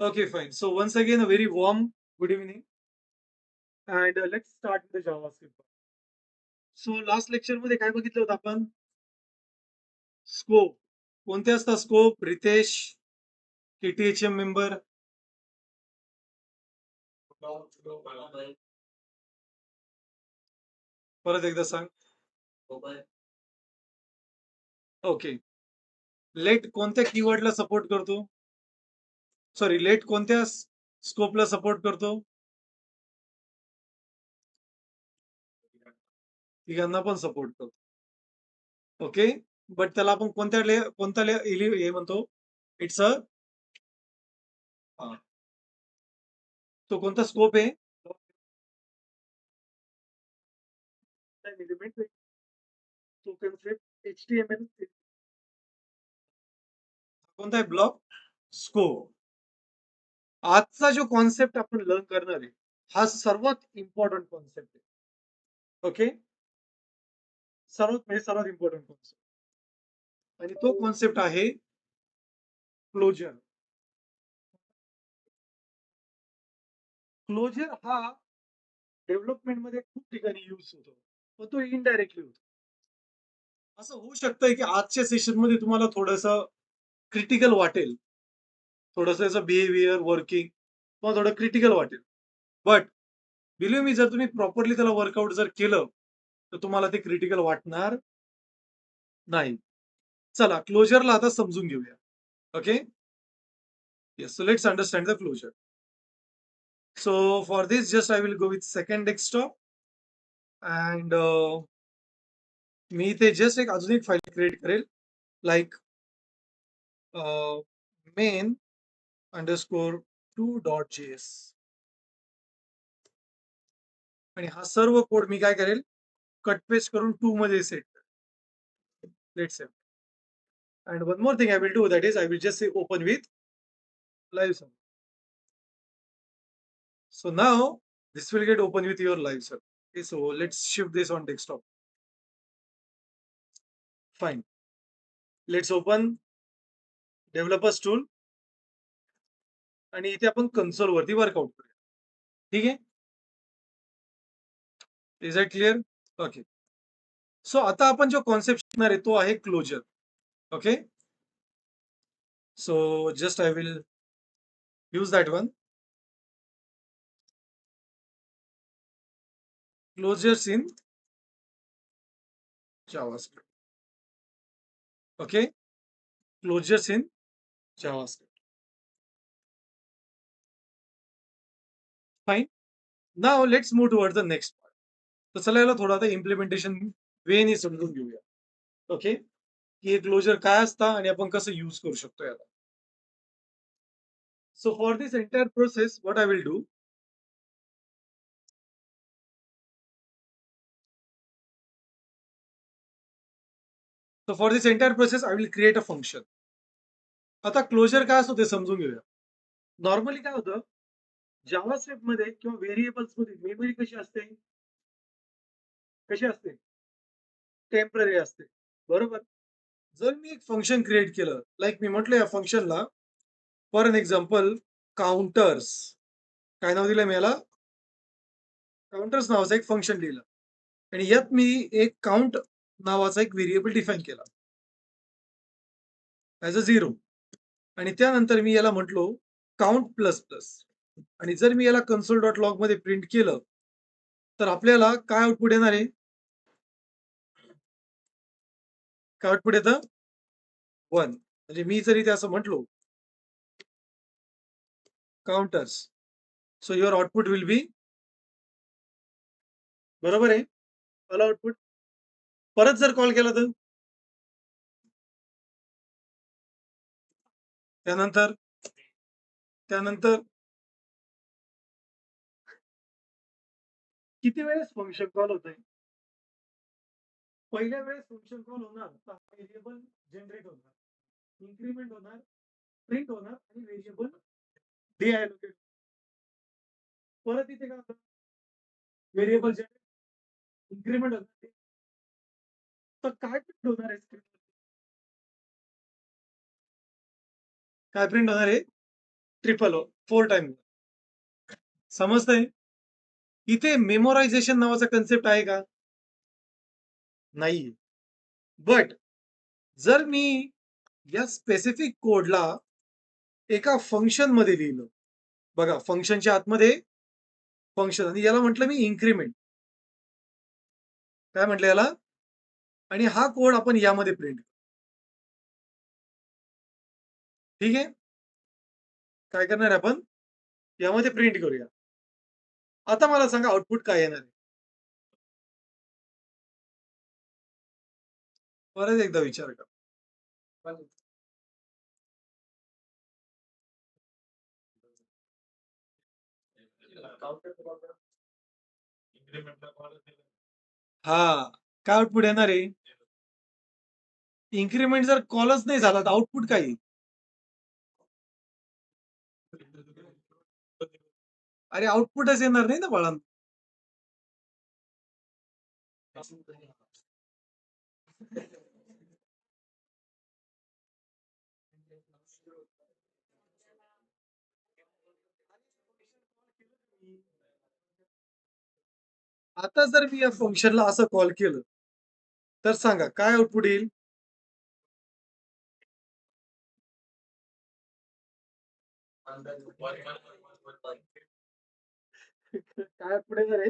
Okay, fine. So once again, a very warm good evening, and let's start with the JavaScript. So last lecture मध्ये काय बघितलं होतं आपण? Scope. कोणते असतात स्कोप? Riteish, KTHM member. परत एकदा सांग. ओके. लेट कोणत्या कीवर्डला सपोर्ट करतो? सॉरी, लेट कोणत्या स्कोपला सपोर्ट करतो? तिघांना पण सपोर्ट करतो. ओके. बट त्याला आपण कोणता हे म्हणतो? इट्स अ तो कोणता स्कोप आहे? एलिमेंट तो कन्सेप्ट HTML कोणता आहे? Block scope. आजचा जो कॉन्सेप्ट आपण लर्न करणार आहे हा सर्वात इम्पॉर्टंट कॉन्सेप्ट आहे. ओके, सर्वात इम्पॉर्टंट कॉन्सेप्ट आणि तो कॉन्सेप्ट आहे क्लोजर. क्लोजर हा डेव्हलपमेंट मध्ये खूप ठिकाणी यूज होतो, पण तो इनडायरेक्टली होतो. असं होऊ शकतं की आजच्या सेशन मध्ये तुम्हाला थोडस क्रिटिकल वाटेल, थोडस याचं बिहेवियर वर्किंग तुम्हाला थोडं क्रिटिकल वाटेल, बट बिलीव्ह मी, जर तुम्ही प्रॉपरली त्याला वर्कआउट जर केलं तर तुम्हाला ते क्रिटिकल वाटणार नाही. चला क्लोजरला आता समजून घेऊया. Okay, yes, so let's understand the closure. So for this, just I will go with second desktop, and मी इथे जस्ट अजून एक फाईल क्रिएट करेल, लाईक main underscore 2.js, आणि हा सर्व कोड मी काय करेल, कट पेस्ट करून 2 मध्ये set. Let's say, and one more thing I will do, that is I will just say open with live server. So now this will get open with your live server. Okay, so let's shift this on desktop. Fine. Let's open developers tool आणि इथे आपण console वरती work out करूया. ठीक आहे, is it clear? Okay. So आता आपण जो कॉन्सेप्ट शिकणार आहे तो आहे closure. Okay, so just I will use that one. Closures in JavaScript. Okay, closures in JavaScript. Fine. Now let's move towards the next part. तर चला याला थोडा आता इम्प्लिमेंटेशन वेने समजून घेऊया. ओके, की हे क्लोजर काय असतं आणि आपण कसं यूज करू शकतो याला. So for this entire process, what I will do, so for this entire process I will create a function. आता क्लोजर काय असतो ते समजून घेऊया. नॉर्मली काय होतं, जावास्क्रिप्ट मध्ये किंवा व्हेरिएबल्स मध्ये मेमरी कशी असते, टेम्पररी असते, बरोबर. जर मी एक फंक्शन क्रिएट केलं, लाईक मी म्हटलं या फंक्शनला फॉर एन एक्झाम्पल काउंटर्स, काय नाव दिलं मी याला, काउंटर्स नावाचं एक फंक्शन लिहिलं, आणि यात मी एक काउंट नावाचा एक व्हेरिएबल डिफाईन केला ऍज अ 0, आणि त्यानंतर मी याला म्हटलो काउंट प्लस प्लस, आणि जर मी याला कन्सोल डॉट लॉग मध्ये प्रिंट केलं तर आपल्याला काय आउटपुट येणार आहे, काय आउटपुट येतं, 1. म्हणजे मी जर इथे असं म्हटलो counters, so your output will be, बरोबर आहे, मला आउटपुट. परत जर कॉल केला तर त्यानंतर त्यानंतर किती वेळेस फंक्शन कॉल होत आहे, पहिल्या वेळेस फंक्शन कॉल होणार तर व्हेरिएबल जनरेट होणार, इन्क्रीमेंट होणार, प्रिंट होणार, आणि व्हेरिएबल डिॲलोकेट. परत इथे काय होतं, व्हेरिएबल जनरेट, इन्क्रीमेंट होणार, तर काय प्रिंट होणार आहे स्क्रीन, काय प्रिंट होणार आहे, ट्रिपल 4 टाइम. समजतंय? इथे मेमोरायझेशन नावाचा कन्सेप्ट आहे का? नाहीये. बट जर मी या स्पेसिफिक कोडला एका फंक्शनमध्ये लिहिलं. बघा फंक्शनच्या आतमध्ये फंक्शन आणि याला म्हटलं मी इन्क्रिमेंट. काय म्हटलं याला? आणि हा कोड आपण यामध्ये प्रिंट. ठीक आहे? काय करणार आहे आपण? यामध्ये प्रिंट करूया. आता मला सांगा आउटपुट काय येणार आहे? परत एकदा विचार करा. हा, काय आउटपुट येणार आहे? इन्क्रिमेंट जर कॉलच नाही झाला तर आउटपुट काय येईल? अरे आउटपुटच येणार नाही ना बाळांनो. आता जर मी या फंक्शनला असं कॉल केलं, तर सांगा काय आउटपुट येईल? काय आउटपुट येणार आहे?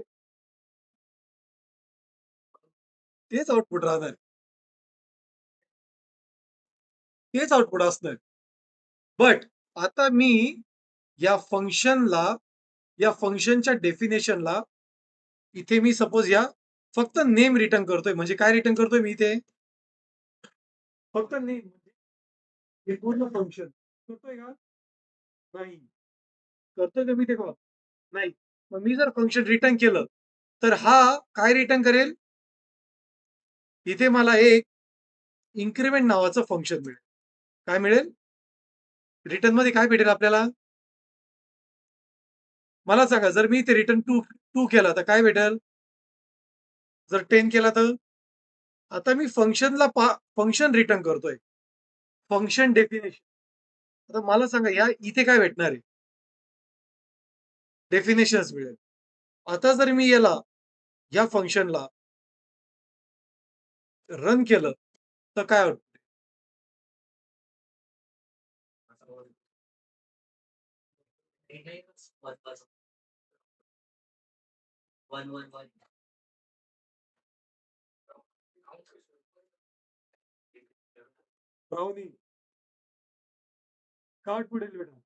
तेच आउटपुट राहणार. तेच आउटपुट असणार. बट आता मी या फंक्शनला, या फंक्शनच्या डेफिनेशनला इथे मी सपोज या फक्त नेम रिटर्न करतोय. म्हणजे काय रिटर्न करतोय मी इथे? फक्त नेम. म्हणजे हे पूर्ण फंक्शन करतोय का? नाही. करतोय का मी ते कॉल? नाही. मग मी जर फंक्शन रिटर्न केलं, तर हा काय रिटर्न करेल? इथे मला एक इन्क्रिमेंट नावाचं फंक्शन मिळेल. काय मिळेल? रिटर्न मध्ये काय भेटेल आपल्याला? मला सांगा जर मी ते रिटर्न टू केला तर काय भेटेल? जर 10 केला तर? आता मी फंक्शन रिटर्न करतोय. Function definition. आता मला सांगा या इथे काय भेटणार आहे? डेफिनेशन्स मिळेल. आता जर मी याला या फंक्शनला रन केलं तर काय होतं? ब्राउनी कार्ड पुढील बेटा.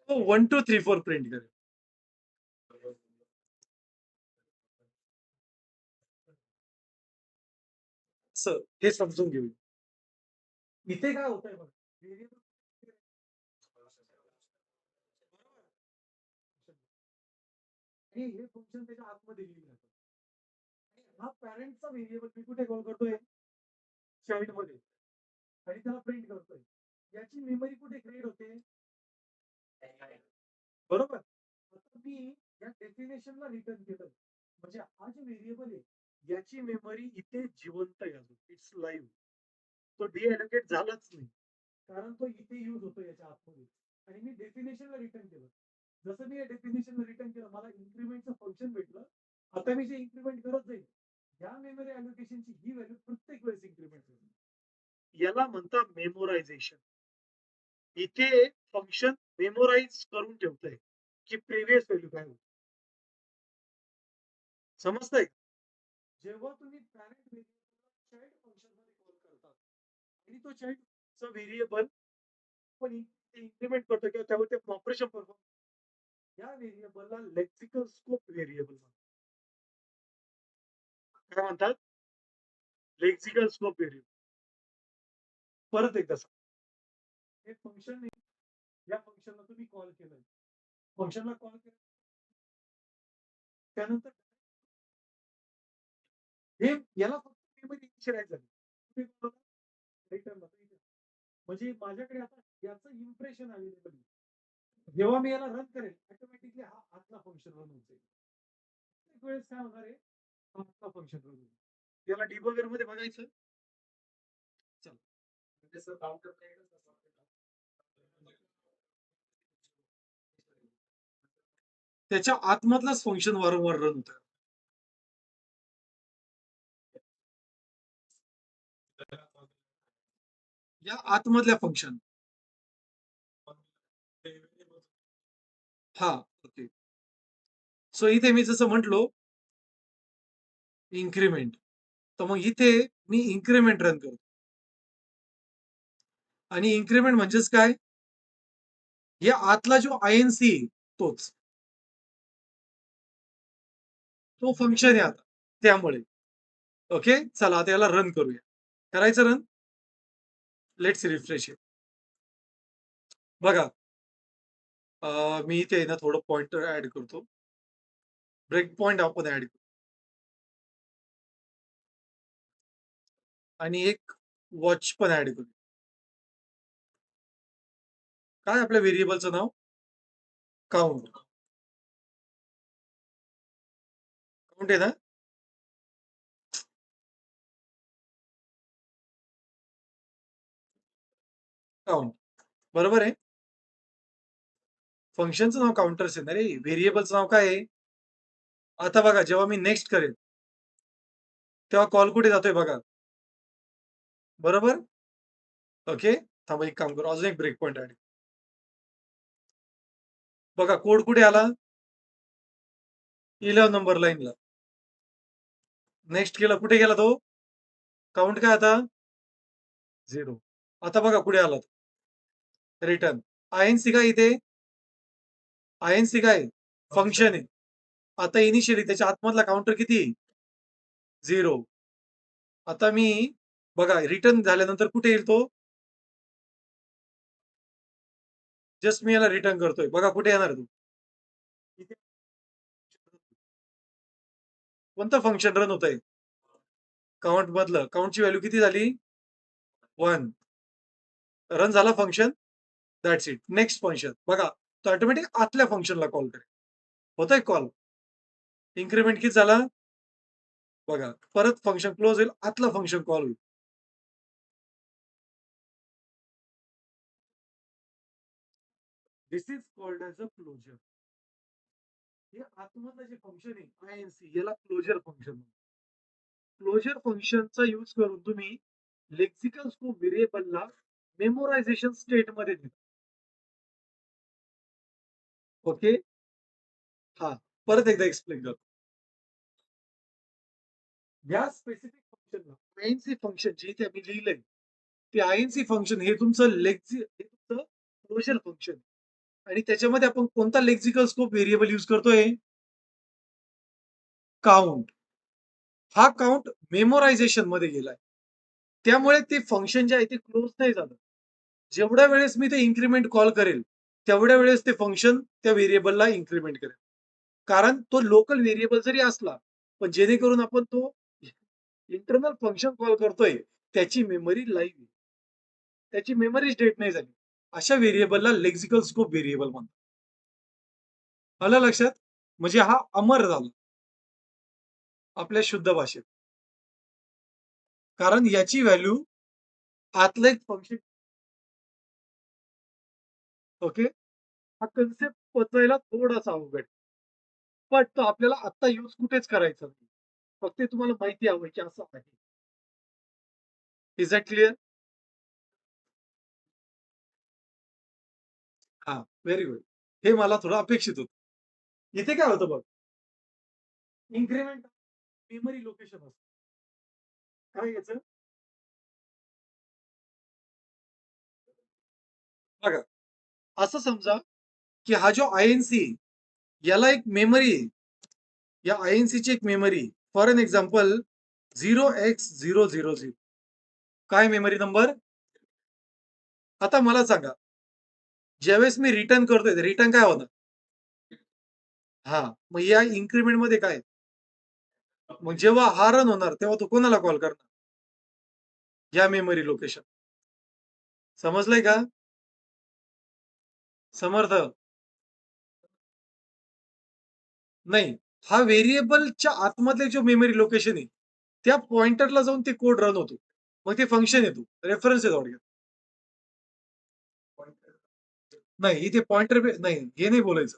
तो 1 2 3 4 प्रिंट करेल. असं हे समजून घेऊ. इथे काय होतंय बघ. व्हेरिएबल आणि हे फंक्शन त्याच्या आतमध्ये लिहिलं जातं. हा पॅरेंटचा व्हेरिएबल मी कुठे कॉल करतोय? चाइल्ड मध्ये. आणि त्याला प्रिंट करतोय. याची मेमरी कुठे क्रिएट होते? बरोबर. आता मी या डेफिनेशनला रिटर्न केलं. म्हणजे हा जे व्हेरिएबल आहे याची मेमरी इथे जिवंत आहे अजून. It's live. तो डिअलोकेट झालाच नाही. कारण तो इथे यूज होतो याच्या आतमध्ये. आणि मी डेफिनेशनला रिटर्न केलं. जसं मी या डेफिनेशनला रिटर्न केलं मला इन्क्रिमेंटचं फंक्शन भेटलं. आता मी जे इन्क्रिमेंट करत जाईल या मेमरी अलोकेशनची ही व्हॅल्यू प्रत्येक वेळेस इन्क्रिमेंट होईल. याला म्हणतात मेमोरायझेशन. इथे फंक्शन मेमोराइज करून ठेवतंय की प्रिव्हियस व्हॅल्यू काय होती. समजतंय? जेव्हा तुम्ही पॅरेंट व्हेरिएबलला चाइल्ड फंक्शनमध्ये कॉल करता आणि तो चाइल्डचा व्हेरिएबल पण इन्क्रिमेंट करतो किंवा त्यावर ते ऑपरेशन परफॉर्म, या व्हेरिएबलला लेक्सिकल स्कोप व्हेरिएबल म्हणतात. काय म्हणतात? Lexical scope variable. परत एकदा सांग. हे फंक्शन या फंक्शनला तुम्ही कॉल केलं. फंक्शनला कॉल केलं त्यानंतर हे याला फक्त मेमरी इनिशियलाइज झाली. रिटर्न म्हणजे माझ्याकडे आता याचं इम्प्रेशन अवेलेबल आहे. जेव्हा मी याला रन करेल ऑटोमॅटिकली हा आतला फंक्शन रन होते. प्रत्येक वेळेस काय होणार आहे, हा आतला फंक्शन रन होईल. याला डिबगर मध्ये बघायचं. चल जसं काउंटर त्याच्या आतमधलाच फंक्शन वारंवार रन होतं. या आतमधल्या फंक्शन हा ओके. सो इथे मी जसं म्हटलो इन्क्रीमेंट, तर मग इथे मी इन्क्रीमेंट रन करतो. आणि इन्क्रीमेंट म्हणजेच काय, या आतला जो आयएनसी तोच तो फंक्शन आहे आता त्यामुळे. ओके चला आता याला रन करूया. करायचं रन. Let's refresh. बघा मी इथे ना थोडं पॉइंटर ऍड करतो. ब्रेक पॉइंट आपण ऍड करू आणि एक वॉच पण ऍड करू. काय आपल्या व्हेरिएबलचं नाव, काउंट. काउंट आहे ना. काउंट बरोबर आहे. फंक्शनचं नाव काउंटर्स आहे ना रे. व्हेरिएबलचं नाव काय आहे. आता बघा जेव्हा मी नेक्स्ट करेन तेव्हा कॉल कुठे जातोय बघा. बरोबर. ओके थांबा एक काम करू, अजून एक ब्रेक पॉइंट ऍड. बघा कोड कुठे आला, 11 नंबर लाईनला. नेक्स्ट केला कुठे गेला तो, काउंट काय आता 0. आता बघा कुठे आला रिटर्न. आयएनसी काय इथे, आयएनसी काय फंक्शन आहे. आता इनिशियली त्याच्या आतमधला काउंटर किती 0. आता मी बघा रिटर्न झाल्यानंतर कुठे येईल तो, जस्ट मी याला रिटर्न करतोय बघा कुठे येणार तू. कोणतं फंक्शन रन होत आहे, काउंट मधलं. काउंटची व्हॅल्यू किती झाली 1. रन झाला function. That's it. Next function बघा तो ऑटोमॅटिक आतल्या फंक्शनला कॉल करेल. होतोय कॉल. इन्क्रीमेंट किती झाला बघा, परत फंक्शन क्लोज होईल, आतलं फंक्शन कॉल होईल. This is called as a closure. हे आतमधलं जे फंक्शन आहे आयएनसी याला क्लोजर फंक्शन. क्लोजर फंक्शनचा यूज करून तुम्ही लेक्सिकल स्कोप व्हेरिएबलला मेमोरायझेशन स्टेट मध्ये देता. ओके हा परत एकदा एक्सप्लेन करतो. या स्पेसिफिक फंक्शनला आयएनसी फंक्शन जे इथे आम्ही लिहिलंय ते आयएनसी फंक्शन हे तुमचं क्लोजर फंक्शन. आणि त्याच्यामध्ये आपण कोणता लेक्सिकल स्कोप व्हेरिएबल यूज करतोय, काउंट. हा काउंट मेमोरायझेशन मध्ये गेलाय, त्यामुळे ते फंक्शन जे आहे ते क्लोज नाही झालं. जेवढ्या वेळेस मी ते इन्क्रीमेंट कॉल करेल तेवढ्या वेळेस ते फंक्शन त्या व्हेरिएबलला इन्क्रीमेंट करेल. कारण तो लोकल व्हेरिएबल जरी असला पण जेणेकरून आपण तो इंटरनल फंक्शन कॉल करतोय त्याची मेमरी लाईव्ह, त्याची मेमरी स्टेट नाही झाली, अशा व्हेरिएबलला लेक्सिकल स्कोप व्हेरिएबल म्हणतात. आलं लक्षात. म्हणजे हा अमर झाला आपल्या शुद्ध भाषेत. कारण याची व्हॅल्यू आतलं एक फंक्शन. ओके हा कन्सेप्ट पचवायला थोडासा अवघड, पण तो आपल्याला आता यूज कुठेच करायचा नाही. फक्त तुम्हाला माहिती हवं की असं आहे. Is that clear. हा व्हेरी गुड. हे मला थोडं अपेक्षित होतं. इथे काय होतं बघ, इन्क्रीमेंट मेमरी लोकेशन असतं. काय याचं बघा, असं समजा की हा जो आयएनसी याला एक मेमरी, या आयएनसीची एक memory. For an example 0x000 काय मेमरी नंबर. आता मला सांगा ज्यावेळेस मी रिटर्न करतोय रिटर्न काय होणार, हा मग या इन्क्रीमेंट मध्ये काय, मग जेव्हा हा रन होणार तेव्हा तो कोणाला कॉल करणार, या मेमरी लोकेशन. समजलंय का समर्थ. नाही. हा व्हेरिएबलच्या आतमधले जो मेमरी लोकेशन आहे, त्या पॉइंटरला जाऊन ते कोड रन होतो. मग ते फंक्शन येतो. रेफरन्स आहे थोडक्यात. नाही, इथे पॉइंटर नाही, हे नाही बोलायचं.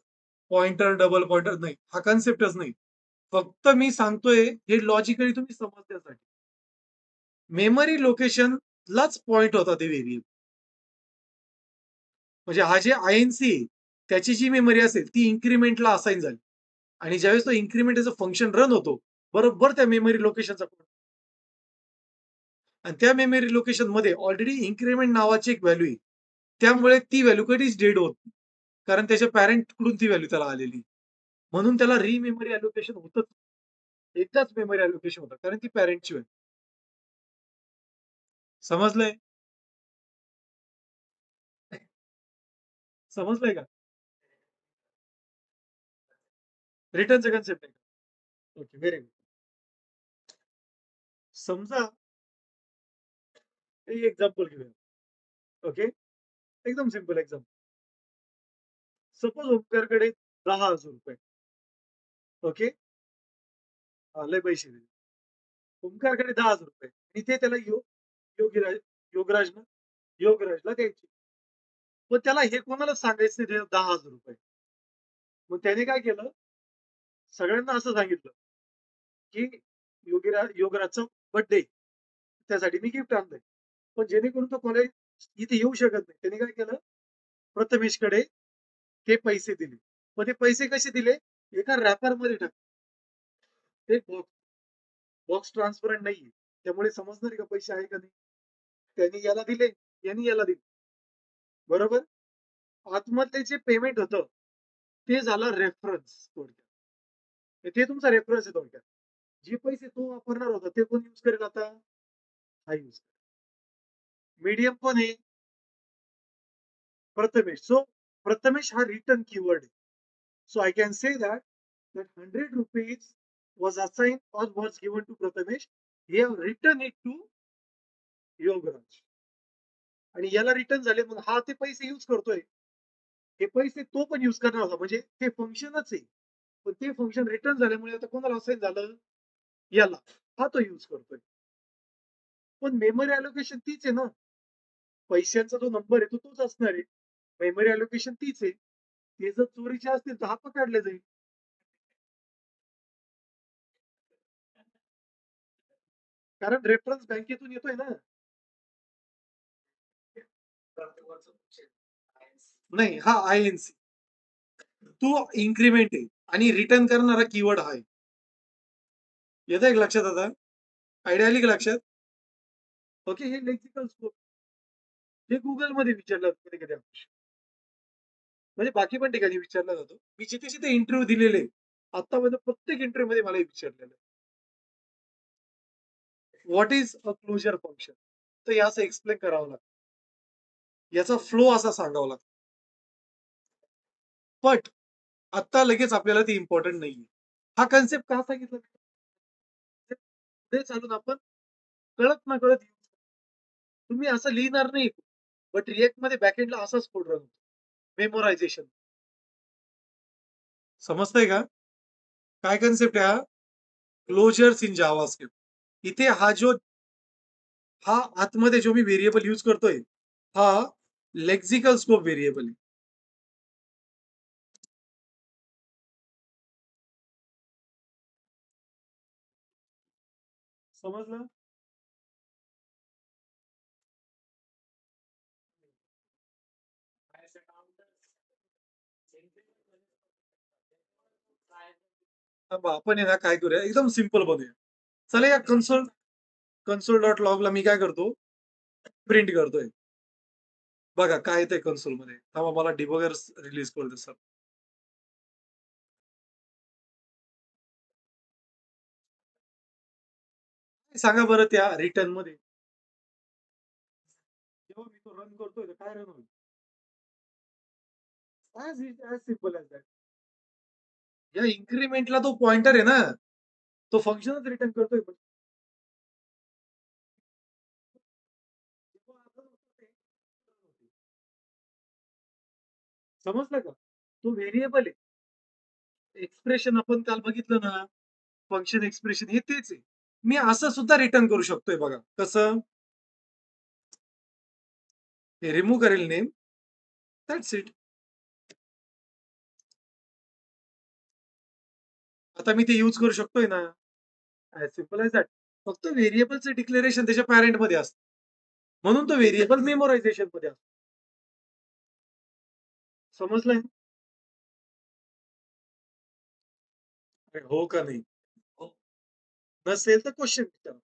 पॉइंटर, डबल पॉइंटर नाही. हा कन्सेप्टच नाही. फक्त मी सांगतोय हे लॉजिकली तुम्ही समजण्यासाठी. मेमरी लोकेशनलाच पॉइंट होता ते व्हेरिएबल. म्हणजे हा जे आयएनसी आहे, त्याची जी मेमरी असेल ती इन्क्रिमेंटला असाइन झाली. आणि ज्यावेळेस तो इन्क्रिमेंट याचं फंक्शन रन होतो, बरोबर त्या मेमरी लोकेशनचा आणि त्या मेमरी लोकेशन मध्ये ऑलरेडी इन्क्रिमेंट नावाची एक व्हॅल्यू आहे. त्यामुळे ती व्हॅल्यू कधीच डेड होत नाही. कारण त्याच्या पॅरेंट कडून ती व्हॅल्यू त्याला आलेली. म्हणून त्याला री मेमरी अलोकेशन होतच. एकदाच मेमरी अलोकेशन होतं कारण ती पॅरेंटची व्हॅल्यू. समजलंय? समजलंय का? रिटर्नचं कन्सेप्ट आहे. Okay, very good. समजा एक एक्झाम्पल घेऊया. ओके, एकदम सिंपल एक्झाम्पल. सपोज ओमकारकडे 10,000 रुपये. ओके, लय पैसे दिले. ओमकारकडे 10,000 रुपये आणि ते त्याला योगीराज योगराजनं योगराजला द्यायचे. पण त्याला हे कोणालाच सांगायचं नाही 10,000 रुपये. मग त्याने काय केलं, सगळ्यांना असं सांगितलं की योगराजचा बर्थडे, त्यासाठी मी गिफ्ट आणलंय. पण जेणेकरून तो कॉलेज इथे येऊ शकत नाही, त्याने काय केलं, प्रथमेशकडे ते पैसे दिले. मग ते पैसे कसे दिले, एका रॅपर मध्ये टाकले. ते बॉक्स ट्रान्सपरंट नाहीये, त्यामुळे समजणार का पैसे आहे का नाही. त्यांनी याला दिले, यांनी याला दिले, बरोबर. आतमधले जे पेमेंट होतं ते झालं रेफरन्स. थोडक्यात ते तुमचा रेफरन्स आहे. थोडक्यात जे पैसे तो वापरणार होता ते कोण युज करेल आता, हा युज. मीडियम पण आहे प्रथमेश. सो प्रथमेश हा रिटर्न कीवर्ड आहे. So I can say that 100 rupees was assigned or was given to Prathamesh. He have written it to Yogaraj. आणि याला रिटर्न झाले, मग हा ते पैसे युज करतोय. हे पैसे तो पण युज करणार होता, म्हणजे ते फंक्शनच आहे. पण ते फंक्शन रिटर्न झाल्यामुळे आता कोणाला असाइन झालं, याला. हा तो युज करतोय. पण मेमरी अलोकेशन तीच आहे ना. पैशांचा जो नंबर आहे तो तोच असणार आहे. मेमरी अलोकेशन तीच आहे. ते जर चोरीचे असतील तर हा पकडले जाईल. कारण रेफरन्स बँकेतून येतोय ना. नाही, हा आयएनसी. तू इन्क्रिमेंट आहे आणि रिटर्न करणारा कीवर्ड हा आहे. येतं एक लक्षात आता? आयडिया आली की लक्षात? ओके, हे लेक्सिकल स्कोप हे Google मध्ये विचारलं कधी-कधी आपण. म्हणजे बाकी पण ठिकाणी विचारला जातो. मी जिथे-जिथे इंटरव्ह्यू दिलेले, आतापर्यंत प्रत्येक इंटरव्ह्यू मध्ये मला हे विचारलेलं आहे. What is a closure function? तर हे असं एक्सप्लेन करावं लागतं. याचा फ्लो असा सांगावा लागतो. बट आता लगेच आपल्याला ते इम्पोर्टंट नाहीये. हा कन्सेप्ट का सांगितला? पुढे चालून आपण कळत-नकळत तुम्ही असं लिहिणार नाही. बट रिएक्टमध्ये बॅकएंडला असाच कोड रन होतो. मेमोरायझेशन. समजतंय का? काय कन्सेप्ट आहे हा? Closures in JavaScript. इथे हा आतमध्ये जो मी व्हेरिएबल यूज करतोय, हा लेक्सिकल स्कोप व्हेरिएबल आहे. समजलं? थांबा, आपण आहे ना काय करूया, एकदम सिंपल बनवूया. चला या console.log ला मी काय करतो, प्रिंट करतोय. बघा काय येतंय कन्सोलमध्ये. थांबा, मला डिबगर रिलीज करू दे सर. सांगा बरं त्या रिटर्नमध्ये जेव्हा मी तो रन करतोय तर काय रन होईल? As simple as that. या इन्क्रिमेंटला तो पॉइंटर आहे ना, तो फंक्शनच रिटर्न करतोय. समजलं का? तो व्हेरिएबल आहे. एक्सप्रेशन आपण काल बघितलं ना, फंक्शन एक्सप्रेशन हे तेच आहे. मी असं सुद्धा रिटर्न करू शकतोय बघा. कसं? हे रिमूव्ह करेल नेम. That's it. आता मी ते यूज करू शकतोय ना. As simple as that. फक्त व्हेरिएबलचं डिक्लेरेशन त्याच्या पॅरेंटमध्ये असतं. म्हणून तो व्हेरिएबल मेमोरायझेशनमध्ये असतो. समजलंय? अरे हो का नाही? हो. नसेल तर क्वेशन विचारा.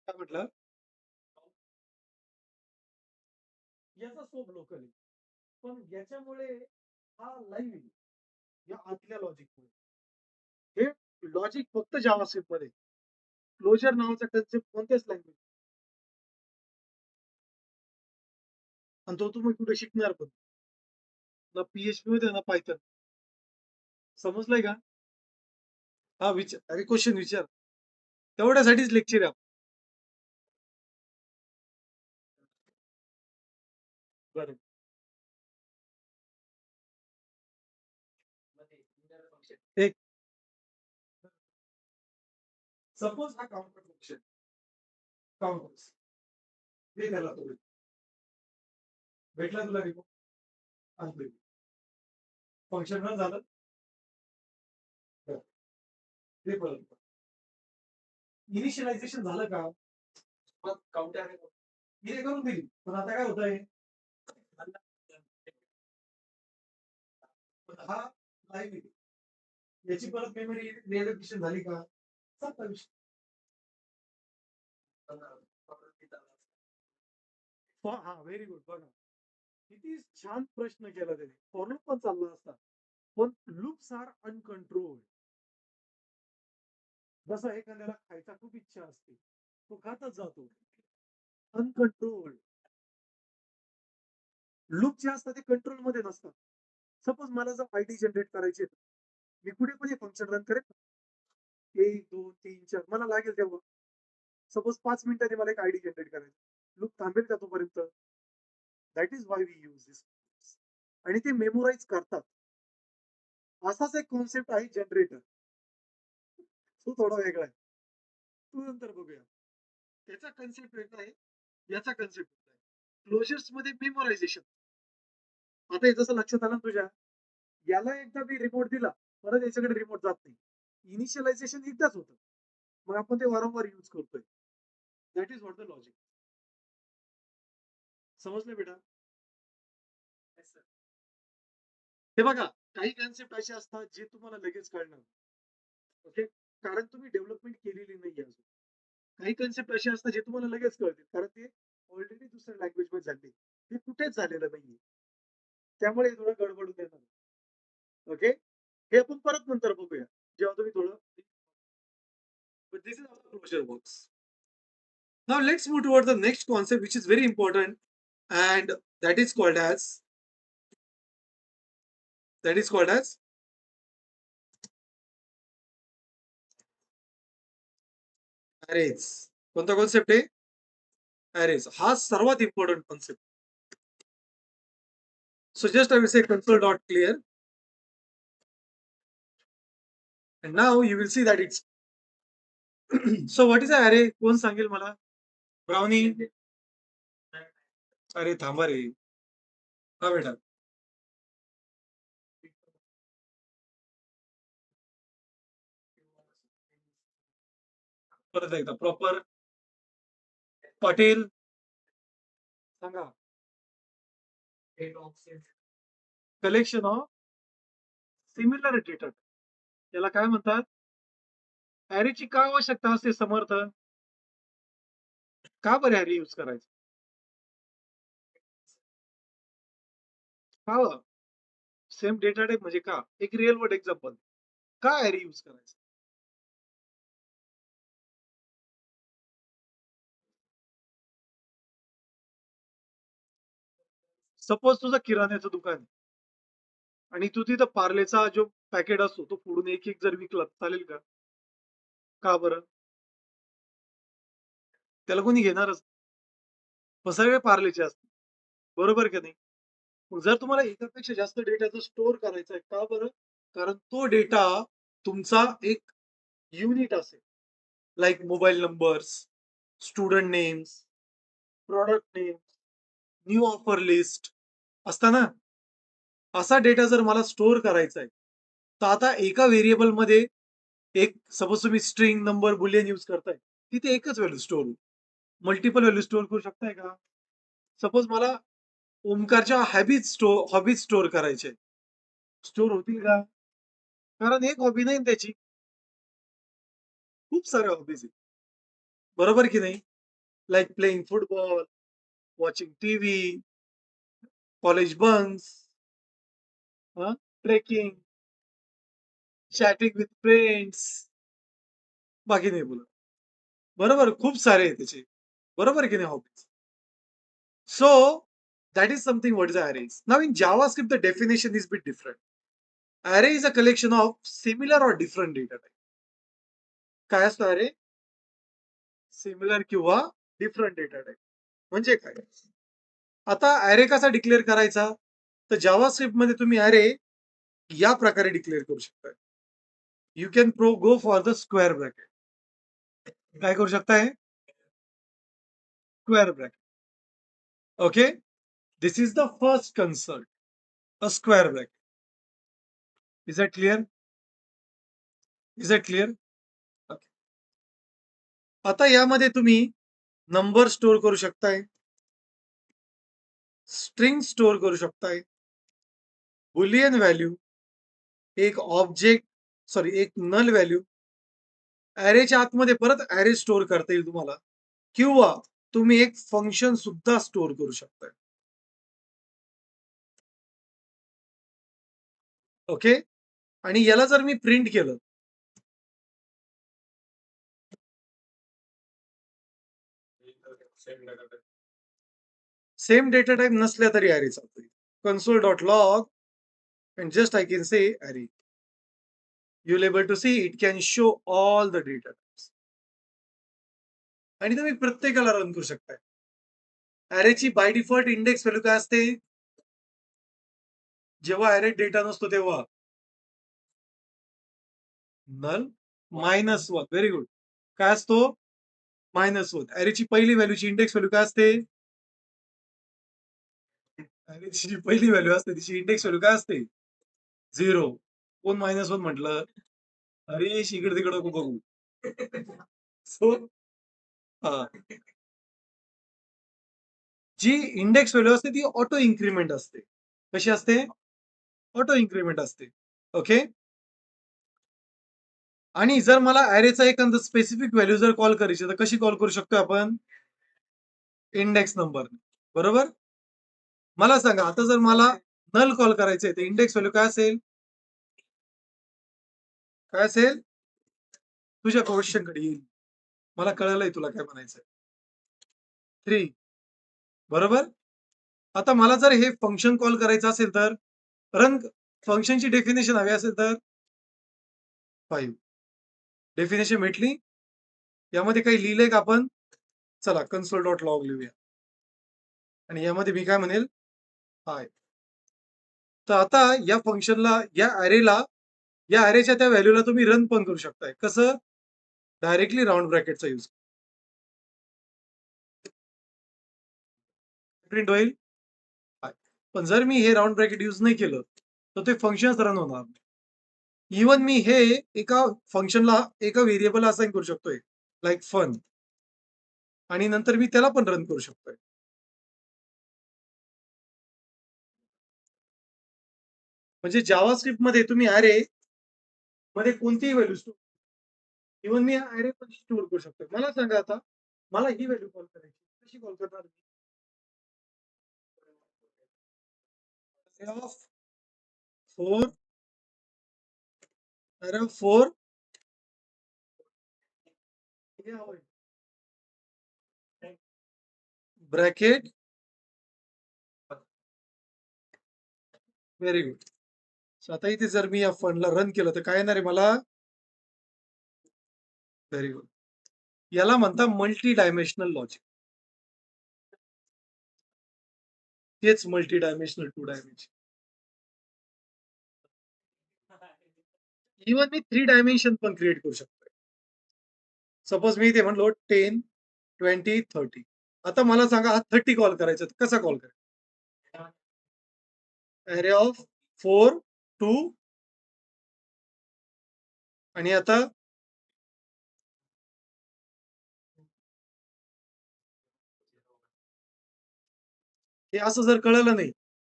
काय म्हटलं? याचा स्कोप लोकल आहे. पण याच्यामुळे हा लाईव्ह आहे. या आतल्या लॉजिकमुळे. हे लॉजिक फक्त जावास्क्रिप्टमध्ये. क्लोजर नावाचा कन्सेप्ट कोणत्याच लँग्वेज आणि तो तुम्ही कुठे शिकणार पण. ना PHP मध्ये ना पायथन. समजलंय का? हा विचार. अरे क्वेश्चन विचार. तेवढ्यासाठीच लेक्चर आहे. बरं. एक सपोज हा काउंटर फंक्शन काउंटर्स हे त्याला तो भेटला तुला रिमोट आणतोय फंक्शन रन झालं बरं. ते परत इनिशियलायझेशन झालं का काउंटर हे करून दिली पण आता काय होत आहे हा लाईव्ह याची परत मेमरी रिअलोकेशन झाली का संपला विषय. हा व्हेरी गुड बघा किती छान प्रश्न केला त्याने फॉर लूप पण चालला असता पण लूप्स आर अनकंट्रोल्ड. जसं एखाद्याला खायचा खूप इच्छा असते तो खातच जातो अनकंट्रोल्ड. लूप जे असतात ते कंट्रोल मध्ये नसतात. सपोज मला जर आयडी जनरेट करायचे मी कुठे पण फंक्शन रन करेल 1 2 3 4 मला लागेल तेव्हा सपोज 5 मिनिटांनी मला एक आयडी जनरेट करायचं लूप थांबेल का तोपर्यंत. That is why we use this आणि ते मेमोराईज करतात. असाच एक कॉन्सेप्ट आहे जनरेटर. तो थोडा वेगळा आहे. तो नंतर बघूया. त्याचा कन्सेप्ट वेगळा आहे. याचा कन्सेप्ट वेगळा आहे. क्लोजर्स मध्ये मेमोरायझेशन. आता हे जसं लक्षात आलं ना तुझ्या याला एकदा मी रिमोट दिला परत याच्याकडे रिमोट जात नाही. इनिशियलायझेशन एकदाच होतं मग आपण ते वारंवार यूज करतोय. That is what the logic. समजलं बेटा? हे बघा काही कन्सेप्ट असे असतात जे तुम्हाला लगेच कळणार. ओके कारण तुम्ही डेव्हलपमेंट केलेली नाही अजून. काही कन्सेप्ट असे असतात जे तुम्हाला लगेच कळतील कारण ते ऑलरेडी दुसऱ्या लँग्वेज मध्ये झाले ते कुठेच झालेलं नाहीये. त्यामुळे थोडं गडबडून येणार. ओके हे आपण परत नंतर बघूया जेव्हा तुम्ही थोडं. But this is how the closure works. Now let's move toward the next concept, which is very important, and that is called as that is called as arrays. कोणता कॉन्सेप्ट आहे? Arrays. हा सर्वात important concept. So just I will say console dot clear, and now you will see that it's so what is an array? कोण सांगेल मला? Brownie. अरे थांबा रे. हा बेटा. परत एकदा प्रॉपर पाटील सांगा. कलेक्शन ऑफ सिमिलर डेटा याला काय म्हणतात? ॲरेची का आवश्यकता असते समर्थ? का बरं ॲरे यूज करायचं? का सेम डेटा टाइप म्हणजे का? एक रिअल वर्ल्ड एक्झाम्पल. का ॲरे यूज करायचं? सपोज तुझं किराण्याचं दुकान आहे आणि तू तिथं पार्लेचा जो पॅकेट असतो तो फोडून एक एक जर विकला चालेल का? का बरं? त्याला कोणी घेणारच. मग सगळे पार्लेचे असतील. बरोबर की नाही? मग जर तुम्हाला एकापेक्षा जास्त डेटाचा स्टोअर करायचा आहे, का बरं? कारण तो डेटा तुमचा एक युनिट असेल. Like mobile numbers, student names, product names, new offer list असतं ना? असा डेटा जर मला स्टोअर करायचा आहे, तर आता एका व्हेरिएबलमध्ये एक सपोज तुम्ही स्ट्रिंग, नंबर, बुलियन यूज करताय, तिथे एकच व्हॅल्यू स्टोअर होईल. मल्टिपल व्हॅल्यू स्टोअर करू शकताय का? सपोज मला ओमकारच्या हॉबीज स्टोअर करायचे. स्टोअर होतील का? कारण एक हॉबी नाही ना त्याची, खूप साऱ्या हॉबीज आहेत. बरोबर की नाही? Like playing football, watching TV, college bunks, trekking, chatting with friends, बाकी नाही बोलत. बरोबर, खूप सारे आहे त्याचे. बरोबर की नाही hobbies? So that is something what is arrays. Now in JavaScript, the definition is a bit different. Array is a collection of similar or different data type. काय असतो अरे? सिमिलर किंवा डिफरंट डेटा टाइप. म्हणजे काय? आता अरे कसा declare करायचा? तर जावास्क्रिप्ट मध्ये तुम्ही अरे या प्रकारे डिक्लेअर करू शकता. You can go for the square bracket. काय करू शकताय? Square bracket. Okay? This is the first concert. A square bracket. Is that clear? Is that clear? आता यामध्ये तुम्ही नंबर स्टोअर करू शकताय, स्ट्रिंग स्टोअर करू शकताय, बुलियन व्हॅल्यू, एक ऑब्जेक्ट सॉरी एक नल व्हॅल्यू, ॲरेच्या आतमध्ये परत ॲरे स्टोअर करता येईल तुम्हाला, किंवा तुम्ही एक फंक्शन सुद्धा स्टोअर करू शकताय. ओके? आणि याला जर मी प्रिंट केलं, सेम डेटा टाइप नसल्या तरी ॲरे चालतोय. Console dot log and just I can say array. You'll able to see it can show all the data types. आणि तुम्ही प्रत्येकाला रन करू शकताय. अॅरेची बाय डिफॉल्ट इंडेक्स व्हॅल्यू काय असते? जेव्हा अॅरे डेटा नसतो तेव्हा नल -1. Very good. काय असतो? -1. अॅरेची पहिली व्हॅल्यूची इंडेक्स व्हॅल्यू काय असते? अॅरेची जी पहिली व्हॅल्यू असते तिची इंडेक्स व्हॅल्यू काय असते? 0. कोण -1 म्हटलं? अरे इकडे तिकडे नको बघू. सो जी इंडेक्स व्हॅल्यू असते ती ऑटो इन्क्रिमेंट असते. कशी असते? ऑटो इन्क्रिमेंट असते. ओके? आणि जर मला अॅरेचा एखादा स्पेसिफिक व्हॅल्यू जर कॉल करायची तर कशी कॉल करू शकतो आपण? Index number. बरोबर? मला सांगा आता जर मला नल कॉल करायचंय तर इंडेक्स व्हॅल्यू काय असेल? काय असेल? तुझ्या क्वेश्चनकडे येईल. मला कळलंय तुला काय म्हणायचंय. 3. बरोबर? आता मला जर हे फंक्शन कॉल करायचं असेल तर रन फंक्शनची डेफिनेशन हवी असेल तर 5. डेफिनेशन भेटली? यामध्ये काही लिहिलंय का आपण? चला कन्सोल डॉट लॉग लिहूया. आणि यामध्ये मी काय म्हणेल? हाय. तर आता या फंक्शनला, या अॅरेला, या अॅरेच्या त्या व्हॅल्यूला तुम्ही रन पण करू शकताय. कसं? डायरेक्टली राउंड ब्रॅकेटचा यूज. प्रिंट होईल. पण जर मी हे राउंड ब्रॅकेट यूज नाही केलं तर ते फंक्शनच रन होणार नाही. इवन मी हे एका फंक्शनला एका व्हेरिएबलला असाइन करू शकतोय, लाइक फन, आणि नंतर मी त्याला पण रन करू शकतोय. म्हणजे जावास्क्रिप्ट मध्ये तुम्ही अॅरे मध्ये कोणतीही व्हॅल्यू स्टोअर, इवन मी अॅरे पण स्टोअर करू शकतो. मला सांगा आता, मला ही व्हॅल्यू कॉल करायची, कशी कॉल करणार मी? ऑफ 4 अरे 4 ब्रॅकेट. Very good. सो आता इथे जर मी या फंडला रन केलं तर काय येणार आहे मला? Very good. याला म्हणता मल्टी डायमेन्शनल लॉजिक. तेच मल्टी डायमेन्शनल 2 डायमेन्शन. इव्हन मी 3 डायमेन्शन पण क्रिएट करू शकतो. सपोज मी ते म्हणलो 10, 20, 30. आता मला सांगा हा 30 कॉल करायचा तर कसा कॉल करायचा? अरे ऑफ 4, 2 आणि आता हे असं जर कळलं नाही,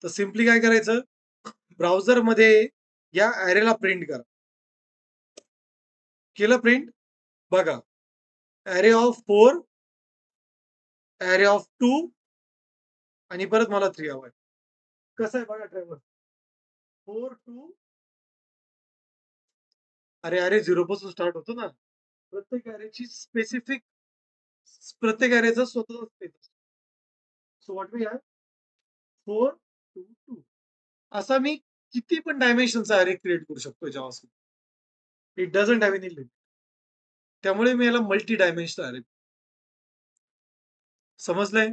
तर सिम्पली काय करायचं? ब्राउझरमध्ये या अॅरेला प्रिंट करा. केलं प्रिंट? बघा. अॅरे ऑफ 4, अॅरे ऑफ 2 आणि परत मला 3 हवंय. कसं आहे बघा ड्रायव्हर. 4, 2 अरे, अरे 0 पासून स्टार्ट होतो ना. प्रत्येक अॅरेची स्पेसिफिक प्रत्येक अॅरेचं स्वतःचं स्पेस असतो. So what we have 4, 2, 2. असा मी किती पण डायमेन्शनचा अॅरे क्रिएट करू शकतो JavaScript. It doesn't have any limit. त्यामुळे मी याला मल्टी डायमेन्शनल अॅरे समजलंय?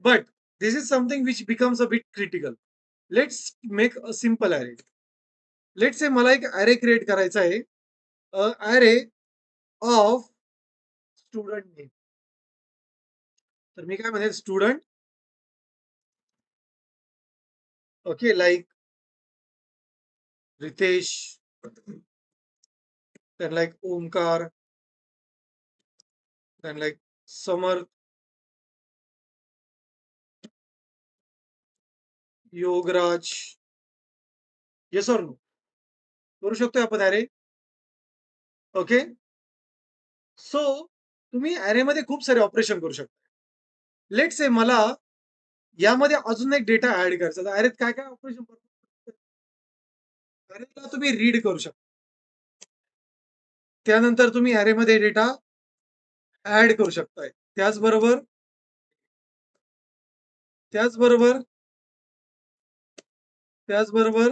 But this is something which becomes a bit critical. Let's make a simple array. Let's say मला एक array create करायचा आहे. Array of student name. तर मी काय म्हणेल student okay like Ritesh then like Omkar then like Samar Yograj yes और no करू शकतोय आपण अरे ओके सो तुम्ही अरे मध्ये खूप सारे ऑपरेशन करू शकता लेट से मला यामध्ये अजून एक डेटा ऍड करायचा अरे काय काय ऑपरेशन अरेला तुम्ही रीड करू शकता त्यानंतर तुम्ही अरेमध्ये डेटा ऍड करू शकताय त्याचबरोबर त्याचबरोबर त्याचबरोबर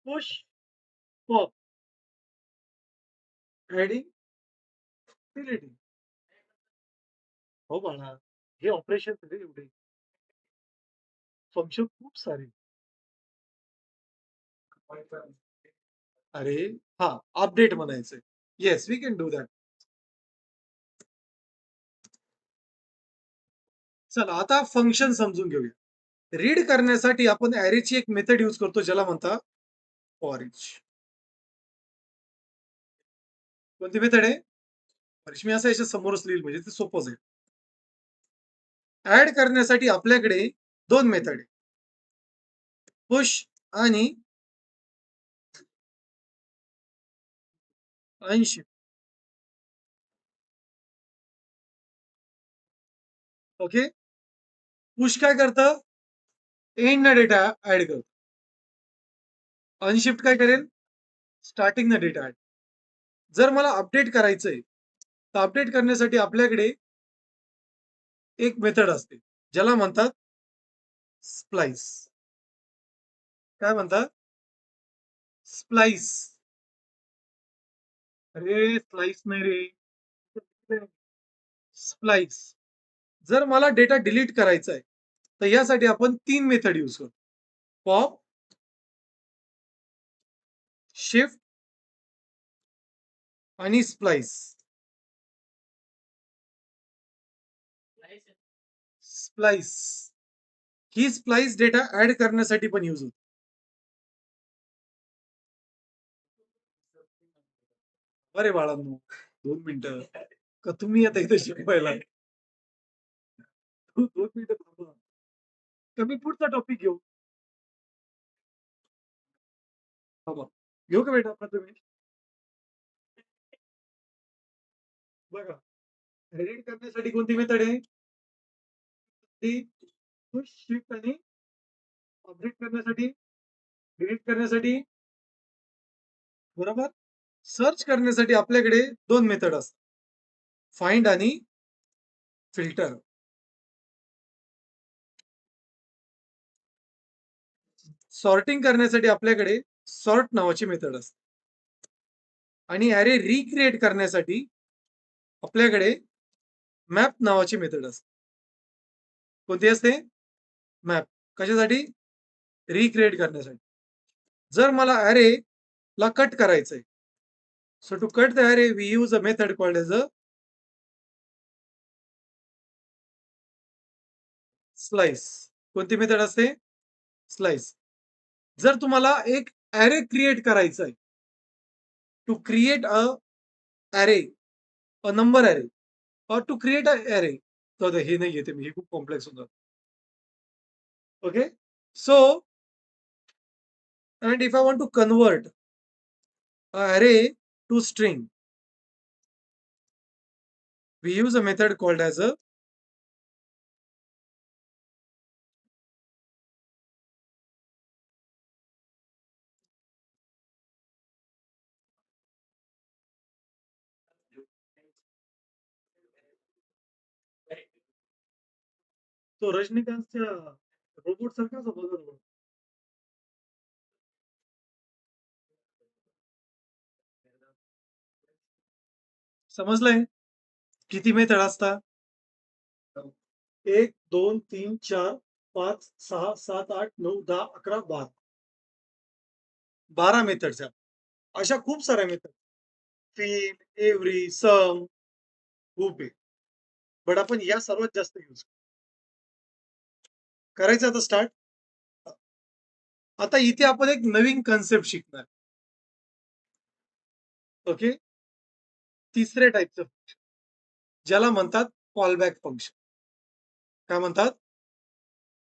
पुश पॉप ऍडिंग डिलीटिंग हो बाळा हे ऑपरेशन एवढे फंक्शन खूप सारे अरे हा अपडेट म्हणायचंय yes we can do that चला आता फंक्शन समजून घेऊया रीड करण्यासाठी आपण अॅरेची एक मेथड यूज करतो ज्याला म्हणतात फॉरिच कोणती मेथड आहे मी असं याच्या समोरच लिहिल म्हणजे ते सोपंच आहे ऍड करण्यासाठी आपल्याकडे दोन मेथड आहे पुश आणि अनशिफ्ट ओके पुश काय करतं एंड न डेटा ऍड करतो अनशिफ्ट काय करेल स्टार्टिंग न डेटा ऍड जर मला अपडेट करायचंय तर अपडेट करण्यासाठी आपल्याकडे एक मेथड असते ज्याला म्हणतात स्प्लाइस काय म्हणतात स्प्लाइस अरे स्लाइस नाही रे स्प्लाइस जर मला डेटा डिलीट करायचा आहे तर यासाठी आपण तीन मेथड यूज करतो पॉप शिफ्ट आणि स्प्लाइस स्प्लाइस ही स्प्लाइस डेटा ऍड करण्यासाठी पण यूज होते अरे बाळांनो 2 मिनिटं का तुम्ही आता इथे शिकवायला 2 मिनिटं थांबा का मी पुढचा टॉपिक घेऊ घेऊ का बेटा तुम्ही बघा एडिट करण्यासाठी कोणती मेथड आहे ती शिफ्ट आणि अपडेट करण्यासाठी डिलीट करण्यासाठी बरोबर सर्च करण्यासाठी आपल्याकडे दोन मेथड असतात फाइंड आणि फिल्टर सॉर्टिंग करण्यासाठी आपल्याकडे सॉर्ट नावाची मेथड असते आणि अरे रिक्रिएट करण्यासाठी आपल्याकडे मॅप नावाची मेथड असते. कोणती असते? मॅप. कशासाठी? रिक्रिएट करण्यासाठी. जर मला अरे ला कट करायचंय, so to cut the array we use a method called as a slice. कोणती मेथड असते? स्लाइस. जर तुम्हाला एक अरे क्रिएट करायचा आहे, टू क्रिएट अ अरे, अ नंबर अरे और टू क्रिएट अ अरे, तर हे नाही येते मी, हे खूप कॉम्प्लेक्स होतं. Okay, so and if I want to convert a array to string, we use a method called as a तो रजनीकांतच्या रोबोट सारखाच होता बघा. समजलंय? किती मेथड असतात? 1, 2, 3, 4, 5, 6, 7, 8, 9, 10, 11, 12. 12 मेथड्स आहेत. अशा खूप साऱ्या मेथड. फिल, एव्हरी, सम, खूप आहे. बट आपण या सर्वात जास्त यूज करायचं आता स्टार्ट. आता इथे आपण एक नवीन कन्सेप्ट शिकणार. ओके. तिसऱ्या टाईपचं ज्याला म्हणतात कॉलबॅक फंक्शन. काय म्हणतात?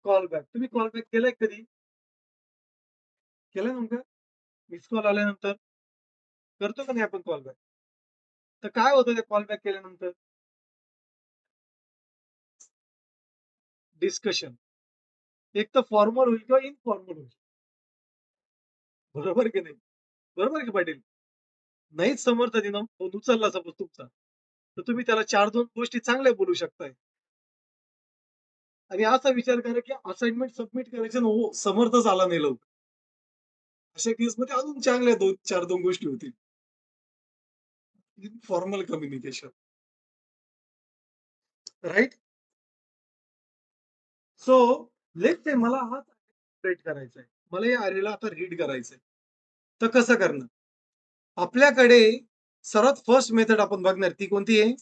कॉलबॅक. तुम्ही कॉलबॅक केलाय कधी? केलाय नेमकं? मिस कॉल आल्यानंतर करतो का नाही आपण कॉलबॅक? तर काय होतं ते कॉलबॅक केल्यानंतर? डिस्कशन. एक तर फॉर्मल होईल किंवा इनफॉर्मल होईल. बरोबर की नाही? बरोबर की पाटील? नाहीच समर्थाधीन फोन उचलला सपोज तुमचा, तर तुम्ही त्याला 4-2 गोष्टी चांगल्या बोलू शकताय. आणि असा विचार करा की असाइनमेंट सबमिट करायचे ना हो, समर्थच आला नाही लवकर. अशा केसमध्ये अजून चांगल्या 4-2 गोष्टी होतील. Informal communication. Right? So let's say मला हा रीड करायचा आहे. मला या अरेला आता रीड करायचंय. तर कसं करणार? आपल्याकडे सर्वात फर्स्ट मेथड आपण बघणार ती कोणती आहे?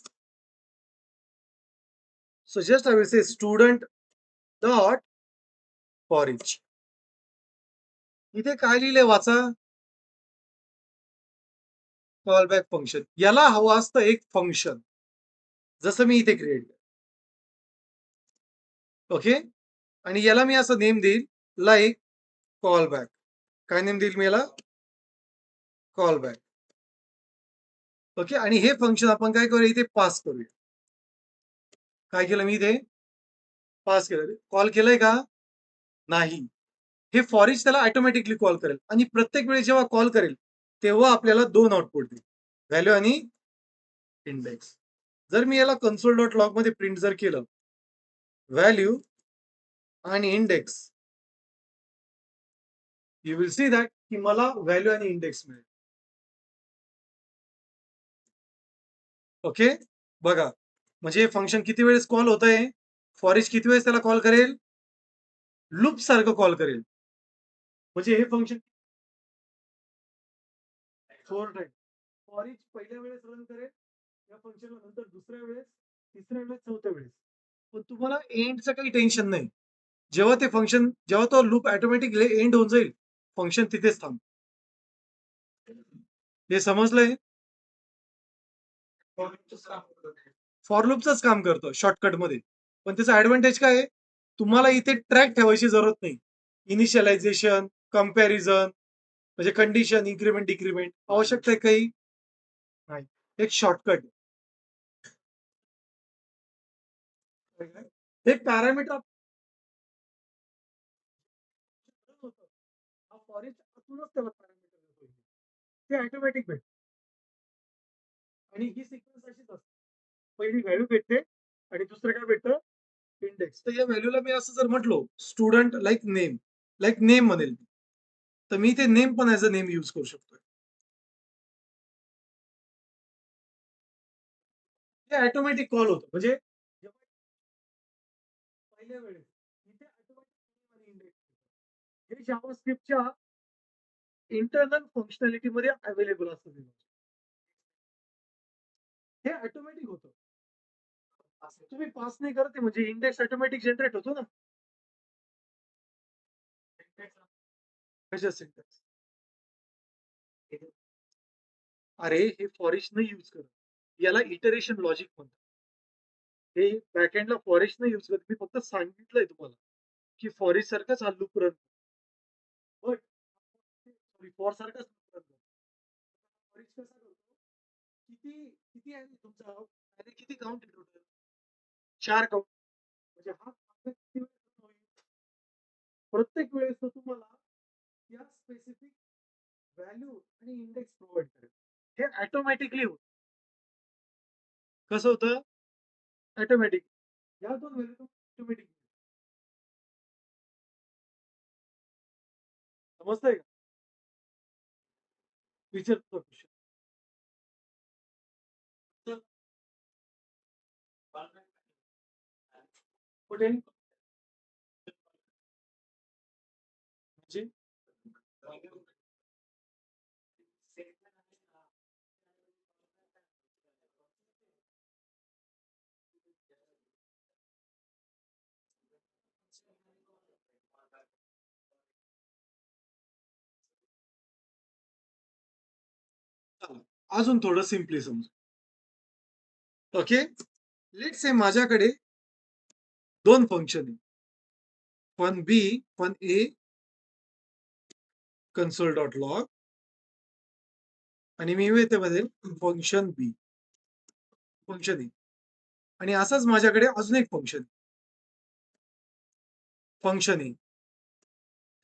So just I will say student dot for each. इथे काय लिहिलंय वाचा? Callback function. याला हवं असतं एक फंक्शन. जसं मी इथे क्रिएट. ओके. आणि याला मी असं नेम देईल लाईक कॉलबॅक. काय नेम देईल मी याला? कॉलबॅक. ओके. आणि हे फंक्शन आपण काय करूया इथे पास करूया. काय केलं मी इथे? पास केलं. कॉल केलंय का? नाही. हे फॉर इच त्याला ऑटोमॅटिकली कॉल करेल आणि प्रत्येक वेळी जेव्हा कॉल करेल तेव्हा आपल्याला 2 आउटपुट देईल. व्हॅल्यू आणि इंडेक्स. जर मी याला कन्सोल डॉट लॉग मध्ये प्रिंट जर केलं व्हॅल्यू आणि index, you will see that की मला व्हॅल्यू आणि इंडेक्स मिळेल. ओके. बघा, म्हणजे हे फंक्शन किती वेळेस कॉल होत आहे? फॉर इच किती वेळेस त्याला कॉल करेल? लूप सारखं कॉल करेल. म्हणजे हे फंक्शन 4 टाइम. फॉर इच पहिल्या वेळेस रन करेल या फंक्शनला, नंतर दुसऱ्या वेळेस, तिसऱ्या वेळेस, चौथ्या वेळेस. पण तुम्हाला एंडचं काही टेन्शन नाही. जेव्हा ते फंक्शन, जेव्हा तो लूप ऑटोमॅटिकली एंड होऊन जाईल, फंक्शन तिथेच थांब. हे समजलंय? फॉर लूपचंच काम करतो शॉर्टकट मध्ये. पण त्याचा ऍडव्हान्टेज काय आहे? तुम्हाला इथे ट्रॅक ठेवायची जरूरत नाही. इनिशियलायझेशन, कंपॅरिझन, म्हणजे कंडिशन, इन्क्रीमेंट, डिक्रीमेंट आवश्यकता आहे काही नाही. एक शॉर्टकट. एक पॅरामीटर होतं. हा फॉरेस्ट आतूनच त्याला पॅरामीटर देतो. ते ऑटोमॅटिक भेटतं. आणि ही सिक्वेन्स अशीच असते. पहिली व्हॅल्यू भेटते आणि दुसरं काय भेटतं? इंडेक्स. तर या व्हॅल्यूला मी असं जर म्हटलो स्टुडंट लाईक नेम म्हणेल, तर मी ते नेम पण ऍज अ नेम यूज करू शकतो. हे ऑटोमॅटिक कॉल होतं. म्हणजे जेव्हा पहिल्या वेळेस इथे ऑटोमॅटिक इंडेक्स हे जावास्क्रिप्टच्या इंटरनल फंक्शनॅलिटीमध्ये अवेलेबल असतं ते. हे ऑटोमॅटिक होतं. तुम्ही पास नाही करत आहे म्हणजे इंडेक्स ऑटोमॅटिक जनरेट होतो ना. कशा सिंटॅक्स? अरे हे फॉर ईच नाही यूज करत. याला इटरेशन लॉजिक म्हणतात. हे बॅकएंडला फॉर ईच नाही यूज करत. मी फक्त सांगितलंय तुम्हाला, की फॉर ईच सारखाच हा loop run but sorry for सारखाच लूप रन फॉर ईच कसा करतो? किती किती आहे तुमचा अरे किती काउंट आहे टोटल? 4 काउंट. म्हणजे हा function किती वेळेस run होईल? प्रत्येक वेळेस तो तुम्हाला या स्पेसिफिक व्हॅल्यू आणि इंडेक्स प्रोव्हाईड करेल. हे ऑटोमॅटिकली होतं. कसं होतं? ऑटोमॅटिक. या 2 व्हॅल्यू ऑटोमॅटिक समजतंय का? विचारतो क्वेश्चन. तर कुठे म्हणजे अजून थोडं सिम्पली समजू. ओके. लेट्स से माझ्याकडे 2 फंक्शन आहे. फन बी, फन ए, कन्सोल डॉट लॉग आणि मी त्यामध्ये फंक्शन बी, फंक्शन ए आणि असंच माझ्याकडे अजून एक फंक्शन फंक्शन ए,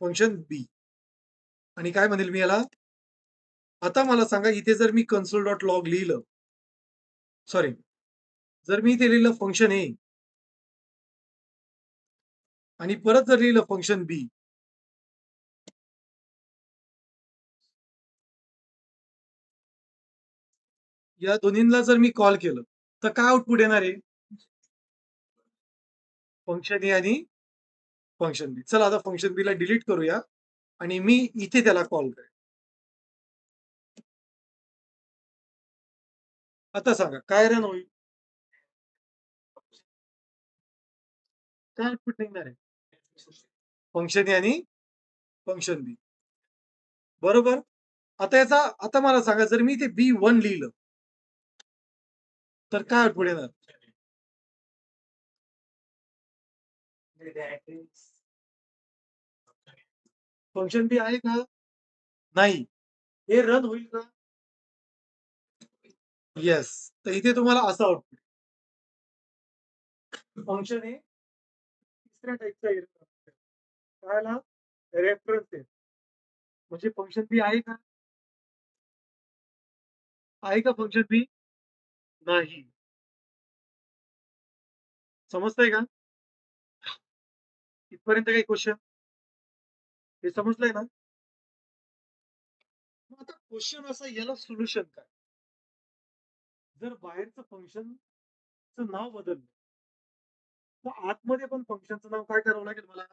फंक्शन बी आणि काय म्हणेल मी याला? आता मला सांगा इथे जर मी कन्सोल डॉट लॉग लिहिलं, सॉरी, जर मी इथे लिहिलं फंक्शन ए आणि परत जर लिहिलं फंक्शन बी, या दोन्हींना जर मी कॉल केलं, तर काय आउटपुट येणार आहे? फंक्शन ए आणि फंक्शन बी. चला आता फंक्शन बी ला डिलीट करूया आणि मी इथे त्याला कॉल करेन. आता सांगा काय रन होईल? काय आउटपुट निघणार आहे? फंक्शन ए आणि फंक्शन बी. बरोबर. आता मला सांगा जर मी ते बी1 लिहिलं, तर काय आउटपुट येणार? फंक्शन बी आहे का? नाही. हे रन होईल का? येस. तर इथे तुम्हाला असं आउटपुट फंक्शन हे तिसऱ्या टाईपचा एरर कळाला? रेफरन्स आहे. म्हणजे फंक्शन बी आहे का? आहे का फंक्शन बी? नाही. समजतंय का? इथपर्यंत काही क्वेश्चन? हे समजलंय ना? मग आता क्वेश्चन असा याला सोल्युशन काय? जर बाहेरचं फंक्शनचं नाव बदललं, तर आतमध्ये पण फंक्शनचं नाव काय करावं लागेल मला?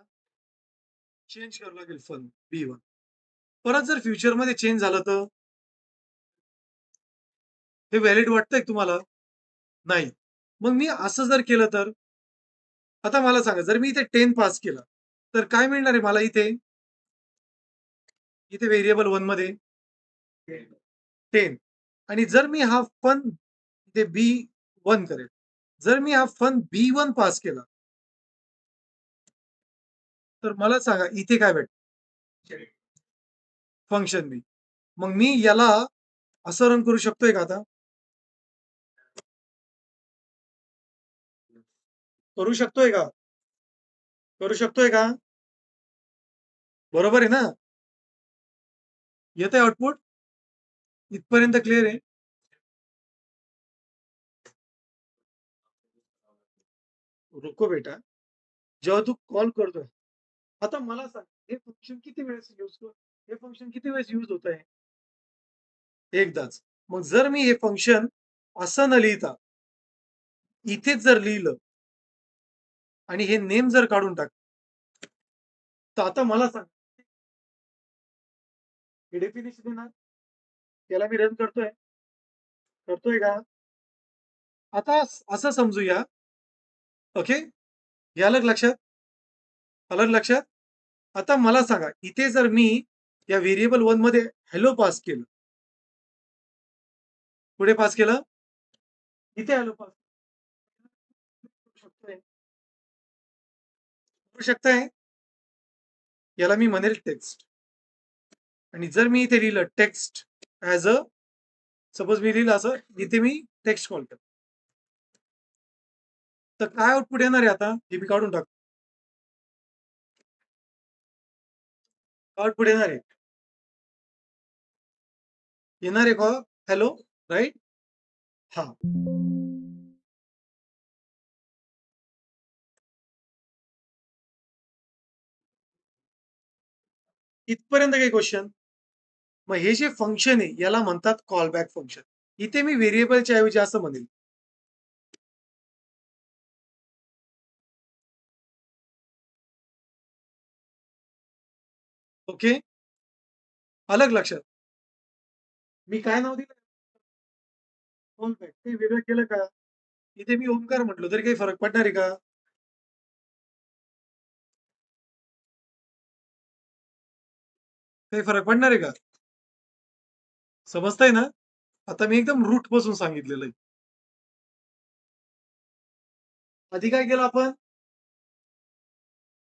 चेंज करावं लागेल फन बी1. परत जर फ्युचरमध्ये चेंज झालं तर? हे व्हॅलिड वाटतंय तुम्हाला? नाही. मग मी असं जर केलं तर? आता मला सांगा जर मी इथे 10 पास केलं, तर काय मिळणार आहे मला इथे? इथे व्हेरिएबल 1 मध्ये 10 आणि जर मी हा फन इथे बी1 करेल. जर मी हा फन बी1 पास केला, तर मला सांगा इथे काय भेटेल? फंक्शन बी. मग मी याला असं रन करू शकतोय का आता? करू शकतोय का? करू शकतोय का? बरोबर आहे ना? येतंय आउटपुट? इथपर्यंत क्लिअर आहे? रुको बेटा. जेव्हा तू कॉल करतोय, आता मला सांग हे फंक्शन किती वेळेस हे फंक्शन किती वेळेस यूज होत आहे? एकदाच. मग जर मी हे फंक्शन असं न लिहिता इथेच जर लिहिलं आणि हे नेम जर काढून टाकलं, तर आता मला सांग, हे डेफिनेशन आहे ना, त्याला मी रन करतोय, करतोय का? आता असं समजूया, ओके, हे आलं का लक्षात? आलं का लक्षात? आता मला सांगा, इथे जर मी या व्हेरिएबल 1 मध्ये हॅलो पास केलं, पुढे पास केलं, इथे हॅलो पास करू शकतोय, करू शकताय, याला मी म्हणेल टेक्स्ट. आणि जर मी इथे लिहिलं टेक्स्ट ऍज अ, सपोज मी लिहिलं असं, इथे मी टेक्स्ट कॉल करतो, तर काय आउटपुट येणार आहे आता, हे मी काढून टाकतो. आउटपुट येणार आहे का? Hello, right? हा. इथपर्यंत काही क्वेश्चन? मग हे जे फंक्शन आहे याला म्हणतात कॉल बॅक फंक्शन. इथे मी व्हेरिएबलच्या ऐवजी असं म्हणेल, ओके, अलग लक्षात. मी काय नाव दिलं? Call back. ते वेगळं केलं का? इथे मी ओंकार म्हटलो तरी काही फरक पडणार आहे का? काही फरक पडणार आहे का? समजताय ना? आता मी एकदम रूट पासून सांगितलेलं आहे. आधी काय केलं आपण?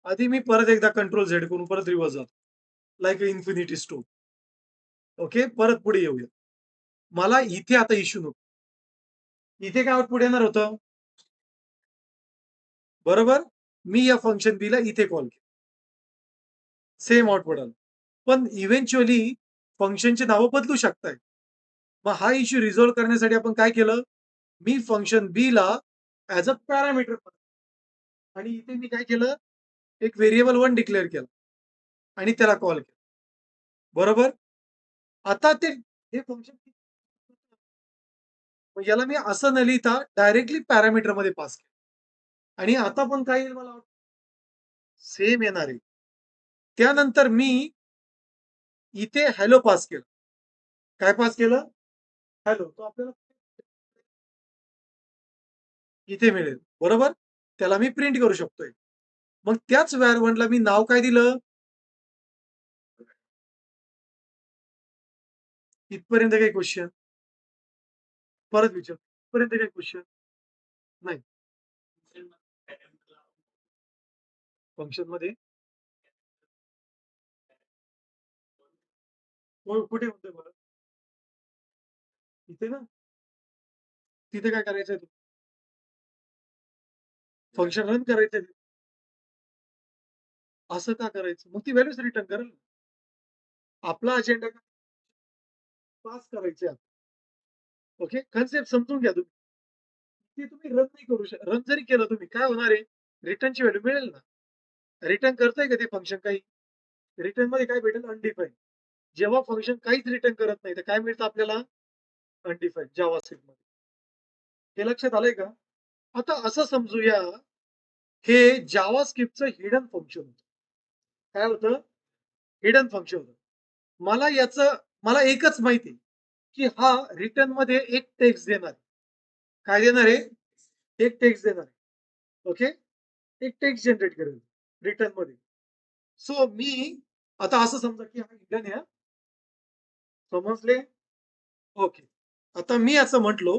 आधी मी परत एकदा कंट्रोल झेड करून परत रिव्हर्स जातो, like a infinity stone. Okay, परत पुढे येऊया. मला इथे आता इश्यू नको. इथे काय आउटपुट येणार होतं? बरोबर, मी या फंक्शन बी ला इथे कॉल केलं, सेम आउटपुट आलं. पण इव्हेंच्युअली फंक्शनची नावं बदलू शकताय. मग हा इश्यू रिझॉल्व्ह करण्यासाठी आपण काय केलं? मी फंक्शन बी ला ऍज अ पॅरामीटर, आणि इथे मी काय केलं, एक व्हेरिएबल 1 डिक्लेअर केलं आणि त्याला कॉल केलं. बरोबर, आता ते हे फंक्शन, याला मी असं न लिहिता डायरेक्टली पॅरामीटर मध्ये पास केलं, आणि आता पण काय येईल मला सेम येणार आहे. त्यानंतर मी इथे हॅलो पास केलं. काय पास केलं? हॅलो. तो आपल्याला इथे मिळेल, बरोबर, त्याला मी प्रिंट करू शकतोय. मग त्याच व्हॅरिएबलला मी नाव काय दिलं? इथपर्यंत काही क्वेश्चन? परत विचार, इथपर्यंत काही क्वेश्चन नाही? फंक्शन मध्ये कुठे होते बरं? इथे ना, तिथे काय करायचंय? फंक्शन रन करायचंय. असं का करायचं? मग ती व्हॅल्यूच रिटर्न करेल. आपला अजेंडा पास करायचे. ओके, कन्सेप्ट समजून घ्या तुम्ही. ती तुम्ही रन नाही करू शकत. रन जरी केलं तुम्ही, काय होणार आहे? रिटर्नची व्हॅल्यू मिळेल ना. रिटर्न करताय का ते फंक्शन काही? रिटर्न मध्ये काय भेटेल? अनडिफाईन. जेव्हा फंक्शन काहीच रिटर्न करत नाही, तर काय मिळतं आपल्याला? अनडिफाईन जावा स्क्रिप्ट मध्ये. हे लक्षात आलंय का? आता असं समजूया, हे जावा स्क्रिप्टचं हिडन फंक्शन होतं. काय होतं? हिडन फंक्शन होतं. मला एकच माहिती आहे, की हा रिटर्न मध्ये एक टेक्स्ट देणार आहे. काय देणार आहे? एक टेक्स्ट देणार आहे. ओके, एक टेक्स्ट जनरेट करेल रिटर्न मध्ये. सो मी आता असं समजा की हा हिडन आहे. समजले? ओके. आता मी असं म्हटलो,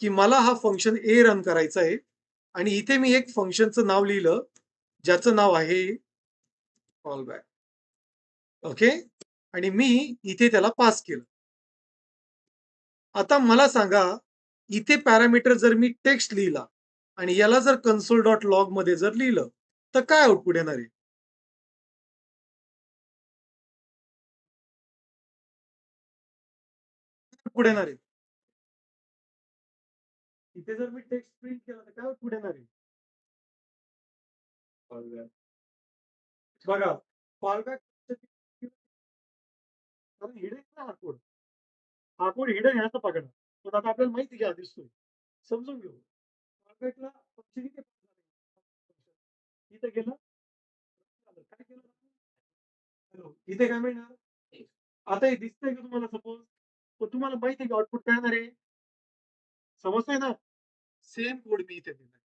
की मला हा फंक्शन ए रन करायचा आहे, आणि इथे मी एक फंक्शनचं नाव लिहिलं, ज्याचं नाव आहे कॉल बॅक. ओके, आणि मी इथे त्याला पास केलं. आता मला सांगा, इथे पॅरामीटर जर मी टेक्स्ट लिहिला आणि याला जर कन्सोल डॉट लॉग मध्ये जर लिहिलं, तर काय आउटपुट येणार आहे? आउटपुट येणार आहे. इथे जर मी टेक्स्ट प्रिंट केला तर काय आउटपुट येणार आहे? बघा, कॉलबॅक हिडन हा कोड, हा कोड हिडन ह्याचा पकडा. पण आता आपल्याला माहिती घ्या, दिसतोय, समजून घेऊ. callbackला function इथे pass झालं. इथे गेलं. काय केलं? Hello. इथे काय मिळणार? आता हे दिसतंय का तुम्हाला सपोज? पण तुम्हाला माहिती आहे की आउटपुट काय येणार आहे? समजतंय ना? सेम कोड मी इथे दिलाय.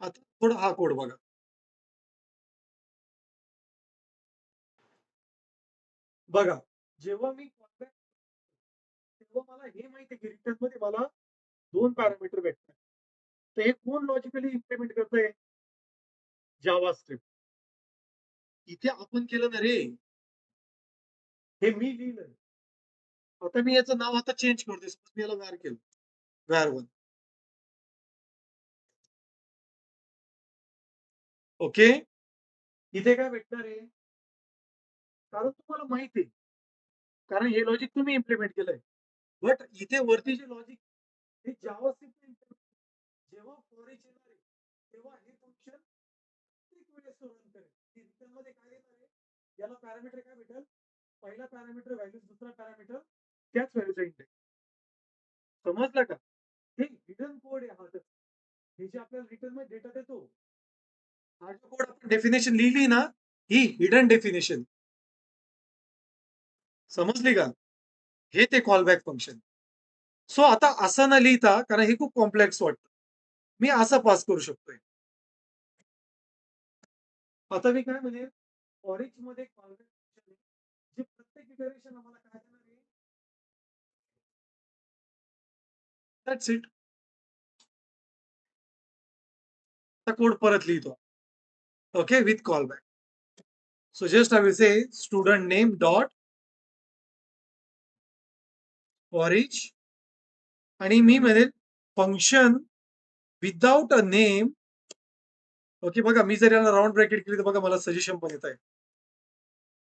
आता थोडा हा कोड बघा. बघा, जेव्हा मी कॉलबॅक तेव्हा मला हे माहिती आहे की रिटर्नमध्ये मला 2 पॅरामीटर भेटतात. तर हे कोण लॉजिकली इम्प्लिमेंट करतंय? जावास्क्रिप्ट. इथे आपण केलं ना रे. हे मी लिहिलंय. आता मी याचं नाव आता चेंज करतोय. सपोज मी याला var केलं. var1. ओके. इथे काय भेटणार आहे? कारण तुम्हाला माहिती आहे. कारण हे लॉजिक तुम्ही इम्प्लिमेंट केलंय. बट इथे वरती जे लॉजिक हे जावास्क्रिप्ट जेव्हा फॉर ईच येणार आहे, तेव्हा हे फंक्शन प्रत्येक वेळेस रन करेल. रिटर्नमध्ये काय येणार आहे? याला पॅरामीटर काय भेटेल? पहिला पॅरामीटर व्हॅल्यू, दुसरा पॅरामीटर त्याच व्हॅल्यूचा इंडेक्स. समजलं का? हे हिडन कोड आहे हा तर. हे जे आपल्याला रिटर्न मध्ये डेटा देतो, हा जो कोड आपण डेफिनेशन लिहिली ना, ही हिडन डेफिनेशन. समजली का? हे ते कॉलबॅक फंक्शन. सो आता असं न लिहिता, कारण हे खूप कॉम्प्लेक्स वाटतं. मी असं पास करू शकतोय. आता मी काय म्हणेल, फॉर इच मध्ये कॉलबॅक फंक्शन आहे, जे प्रत्येक इटरेशन आम्हाला काय देणार आहे? That's it. आता कोड परत लिहितो. Okay, with callback. So just I will say student name dot for each आणि मी म्हणेल function without a name. Okay, बघा मी जर याला राऊंड ब्रॅकेट केली तर बघा मला सजेशन पण येत आहे.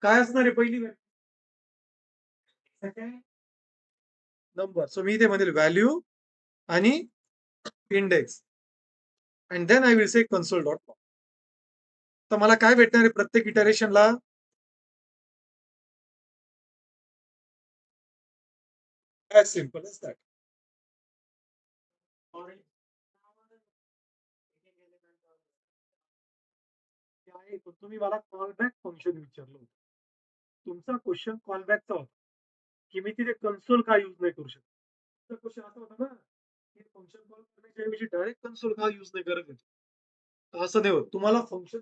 काय असणार आहे पहिली सेकंड नंबर. सो मी इथे म्हणेल व्हॅल्यू आणि index and then I will say console dot com. तर मला काय भेटणार आहे प्रत्येक इटरेशनला? As simple as that. तुम्ही मला कॉलबॅक फंक्शन विचारलं होतं. तुमचा क्वेश्चन कॉलबॅकचा होता की मी तिथे कन्सोल का यूज नाही करू शकत. तुमचा क्वेश्चन असा होता ना की फंक्शन कॉल करण्याच्या ऐवजी डायरेक्ट कन्सोल का यूज नाही करत. असं नाही होत. तुम्हाला फंक्शन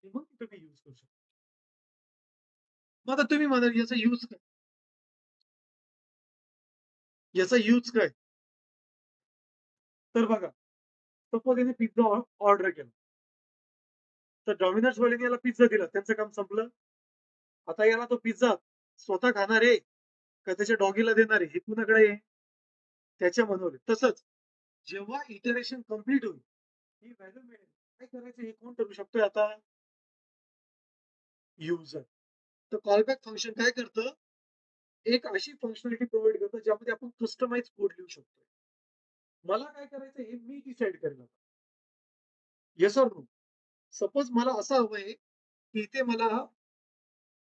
मग तुम्ही यूज करू शकता. मग आता तुम्ही म्हणाल याचा यूज काय? याचा यूज काय? तर बघा, सपोज याने पिझ्झा ऑर्डर केला. तर डॉमिनोज वाल्याने याला पिझ्झा दिला, त्यांचं काम संपलं. आता याला तो पिझ्झा स्वतः खाणार आहे का त्याच्या डॉगीला देणार आहे, हे कुणाकडे आहे? त्याच्या मनवर. तसंच जेव्हा इटरेशन कम्प्लीट होईल, ही व्हॅल्यू मिळेल. काय करायचं हे कोण ठरवू शकतोय आता? युजर. तर कॉलबॅक फंक्शन काय करतं? एक अशी फंक्शनॅलिटी प्रोव्हाइड करतं ज्यामध्ये आपण कस्टमाइज कोड लिहू शकतो. मला काय करायचं हे मी डिसाईड करेन आता. Yes or no? सपोज मला असं हवंय की इथे मला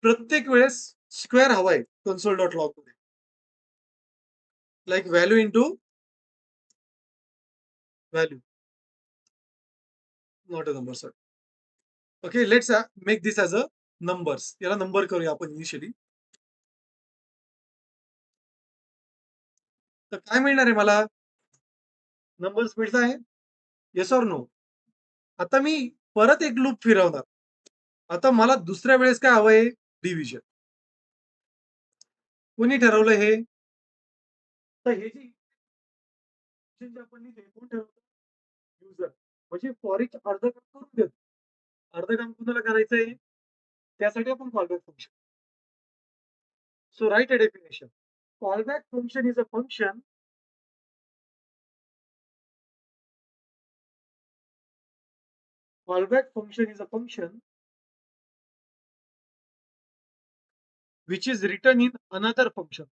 प्रत्येक वेळेस स्क्वेअर हवाय कन्सोल डॉट लॉग मध्ये. Like value into value, not a number. Sir okay, let's make this as a numbers. याला नंबर करूया आपण इनिशियली. तर काय मिळणार आहे मला? नंबर्स मिळत आहे. Yes or no? आता मी परत एक लूप फिरवणार. आता मला दुसऱ्या वेळेस काय हवंय? डिव्हिजन. कोणी ठरवलं हे? तर हे जे आपण लिहिले कोण ठरवलं? युजर. म्हणजे फॉर इच अर्ध काम करून देत. अर्ध काम कुणाला करायचंय? त्यासाठी आपण callback function. So write a definition. Callback function is a function which is written in another function.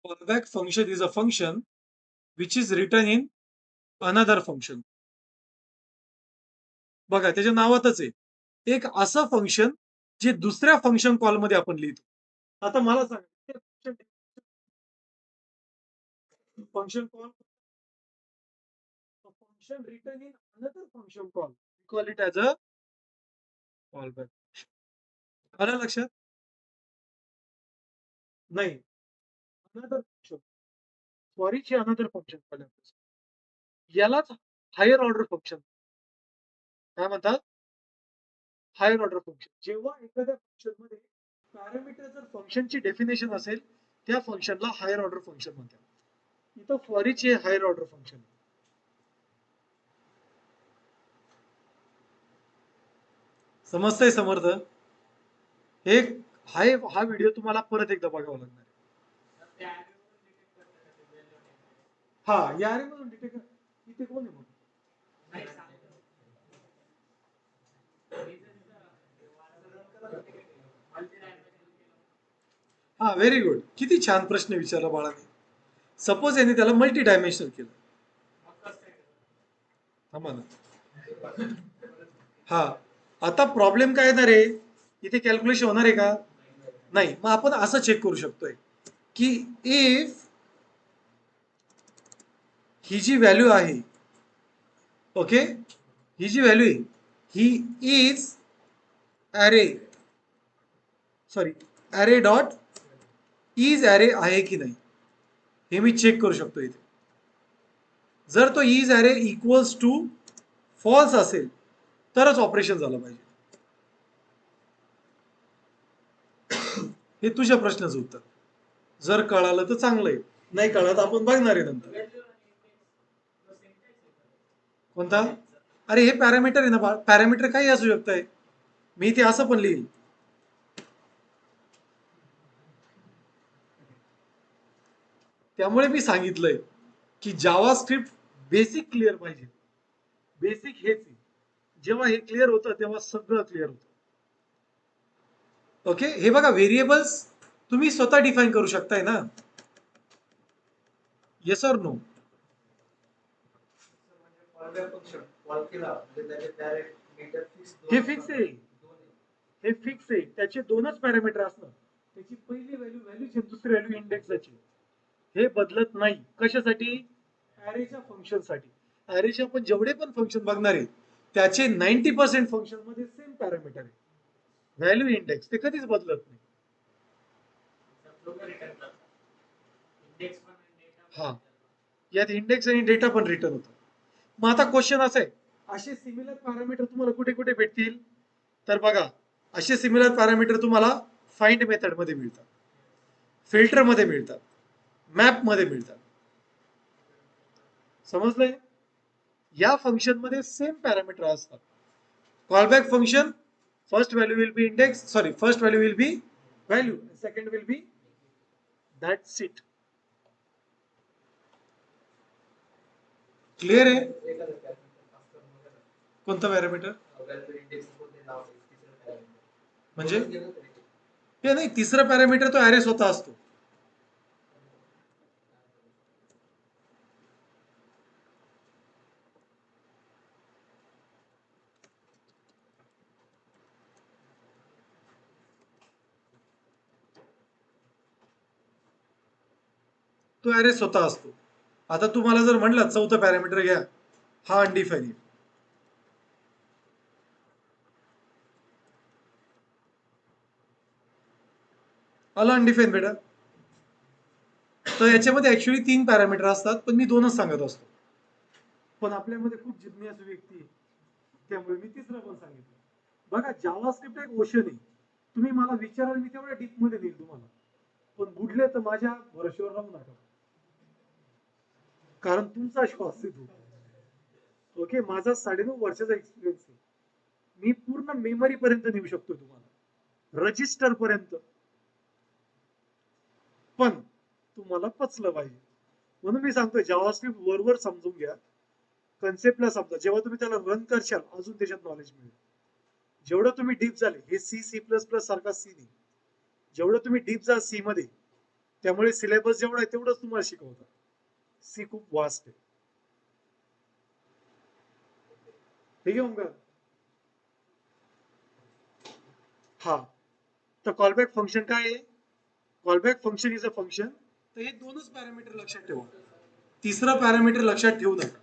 Callback function is a function which is written in another function. बघा त्याच्या नावातच आहे एक असं फंक्शन जे दुसऱ्या फंक्शन कॉलमध्ये आपण लिहितो. आता मला सांगा function call function return in another function call call it as a call back. आलं लक्षात? नाही अनदर फंक्शन फॉरची अनदर फंक्शन कॉल यालाच हायर ऑर्डर फंक्शन काय म्हणतात. हायर ऑर्डर फंक्शन जेव्हा एखाद्या फंक्शन मध्ये पॅरामीटर जर फंक्शनची डेफिनेशन असेल त्या फंक्शनला हायर ऑर्डर फंक्शन म्हणतात. इथं फॉरची हे हायर ऑर्डर फंक्शन. समजतंय समर्थ? हे हा व्हिडिओ तुम्हाला परत एकदा बघावा लागणार आहे. हा या रे म्हणून डिटेक्ट इथे कोण आहे मग? हा व्हेरी गुड. किती छान प्रश्न विचारला बाळाने. सपोज यांनी त्याला मल्टी डायमेन्शनल केलं. थांबा ना. हा आता प्रॉब्लेम काय येणार आहे इथे कॅल्क्युलेशन होणार आहे का नाही. मग आपण असं चेक करू शकतोय की इफ ही जी व्हॅल्यू आहे ओके ही जी व्हॅल्यू आहे he is array sorry array dot is array आहे की नाही हे मी चेक करू शकतो इथे. जर तो is array equals to false असेल तरच ऑपरेशन झालं पाहिजे. हे तुझ्या प्रश्नाचं उत्तर. जर कळालं तर चांगलं आहे नाही कळत आपण बघणार आहे नंतर. कोणता? अरे हे पॅरामीटर आहे ना पॅरामीटर काही असू शकतंय. मी ते असं पण लिहिल. त्यामुळे मी सांगितलंय की जावा स्क्रिप्ट बेसिक क्लिअर पाहिजे. बेसिक हेच आहे. जेव्हा हे क्लिअर होतं तेव्हा सगळं क्लिअर होतं. ओके हे बघा व्हेरिएबल्स तुम्ही स्वतः डिफाईन करू शकताय ना. Yes or no? हे फिक्स आहे. हे फिक्स आहे त्याचे दोनच पॅरामीटर असणार. त्याची पहिली व्हॅल्यू व्हॅल्यूची दुसरी व्हॅल्यू इंडेक्सची. हे बदलत नाही. कशासाठी? ॲरेच्या फंक्शनसाठी. ॲरेचे आपण जेवढे पण फंक्शन बघणार आहे त्याचे 90% फंक्शन मध्ये सेम पॅरामीटर आहे. व्हॅल्यू इंडेक्स ते कधीच बदलत नाही. हा यात इंडेक्स आणि डेटा पण रिटर्न होतो. मग आता क्वेश्चन असा आहे असे सिमिलर पॅरामीटर तुम्हाला कुठे कुठे भेटतील तर बघा असे सिमिलर पॅरामीटर तुम्हाला फाइंड मेथड मध्ये मिळतात, फिल्टर मध्ये मिळतात, मॅप मध्ये मिळतात. समजलंय? या फंक्शन मध्ये सेम पॅरामीटर असतात. Callback function first value will be index sorry first value will be value second will be that's it. Clear आहे? कोणता पॅरामीटर म्हणजे हे नाही तिसरा पॅरामीटर तो ॲरे स्वतः असतो. तो ॲरे स्वतः असतो. आता तुम्हाला जर म्हणलं चौथं पॅरामीटर घ्या हा अनडिफाईन आला अनडिफाईन बेटा. तर याच्यामध्ये ऍक्च्युली 3 पॅरामीटर असतात पण मी 2च सांगत असतो. पण आपल्यामध्ये खूप जिज्ञासू व्यक्ती आहे त्यामुळे मी तिसरं पण सांगितलं. बघा जावा स्क्रिप्ट एक ओशन आहे. तुम्ही मला विचाराल मी तेवढ्या डीप मध्ये देईल तुम्हाला. पण बुडले तर माझ्या भरोश्यावर राहू नका कारण तुमचा श्वास आहे तो. ओके माझा 9.5 वर्षाचा एक्सपिरियन्स आहे. मी पूर्ण मेमरी पर्यंत नेऊ शकतो तुम्हाला रजिस्टर पर्यंत. पण तुम्हाला पचलं पाहिजे म्हणून मी सांगतोय जावा स्क्रिप्ट वरवर समजून घ्या. कन्सेप्टला समजा जेव्हा तुम्ही त्याला रन करशाल अजून त्याच्यात नॉलेज मिळेल. जेवढं तुम्ही डीप झाले हे सी प्लस प्लस सारखा सी नाही. जेवढं तुम्ही डीप जा सी मध्ये त्यामुळे सिलेबस जेवढा आहे तेवढंच तुम्हाला शिकवतात. सी खूप वास्ट आहे. ठीक आहे ओंकार. हा, तर कॉलबॅक फंक्शन काय आहे? Callback function is a function. तर हे दोनच पॅरामीटर लक्षात ठेवा, तिसरा पॅरामीटर लक्षात ठेवू नका.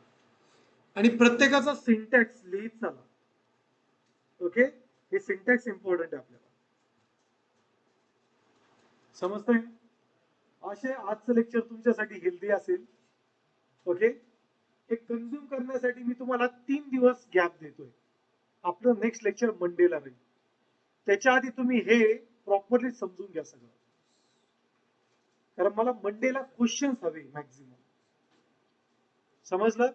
आणि प्रत्येकाचा सिंटॅक्स लिहित चला. ओके, हे सिंटॅक्स इम्पॉर्टंट आहे आपल्याला. समजतंय? असे आजचं लेक्चर तुमच्यासाठी हेल्दी असेल. ओके, हे कन्झ्युम करण्यासाठी मी तुम्हाला 3 दिवस गॅप देतोय. आपलं नेक्स्ट लेक्चर मंडेला राहील. त्याच्या आधी तुम्ही हे प्रॉपरली समजून घ्या सगळं, कारण मला मंडेला क्वेश्चन्स हवे मॅक्झिमम. समजलं?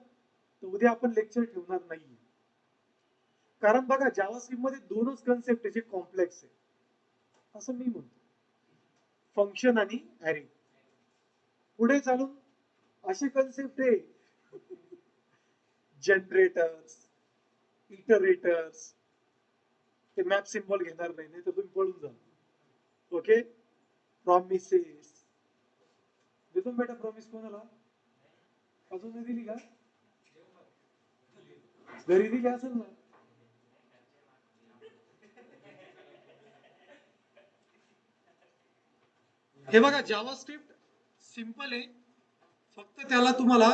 तर उद्या आपण लेक्चर ठेवणार नाही, कारण बघा जावास्क्रिप्ट मध्ये दोनच कन्सेप्ट जे कॉम्प्लेक्स आहे असं मी म्हणतो, फंक्शन आणि ॲरे. पुढे चालून असे कन्सेप्ट आहे जनरेटर्स, इटरेटर्स, ते मॅप सिम्बॉल घेणार नाही, नाही तर तुम्ही पळून जा. ओके, प्रॉमिसेस देतो बेटा. प्रॉमिस कोणाला? अजून नाही दिली का? घरी दिली असेल ना. हे बघा जावास्क्रिप्ट सिंपल आहे, फक्त त्याला तुम्हाला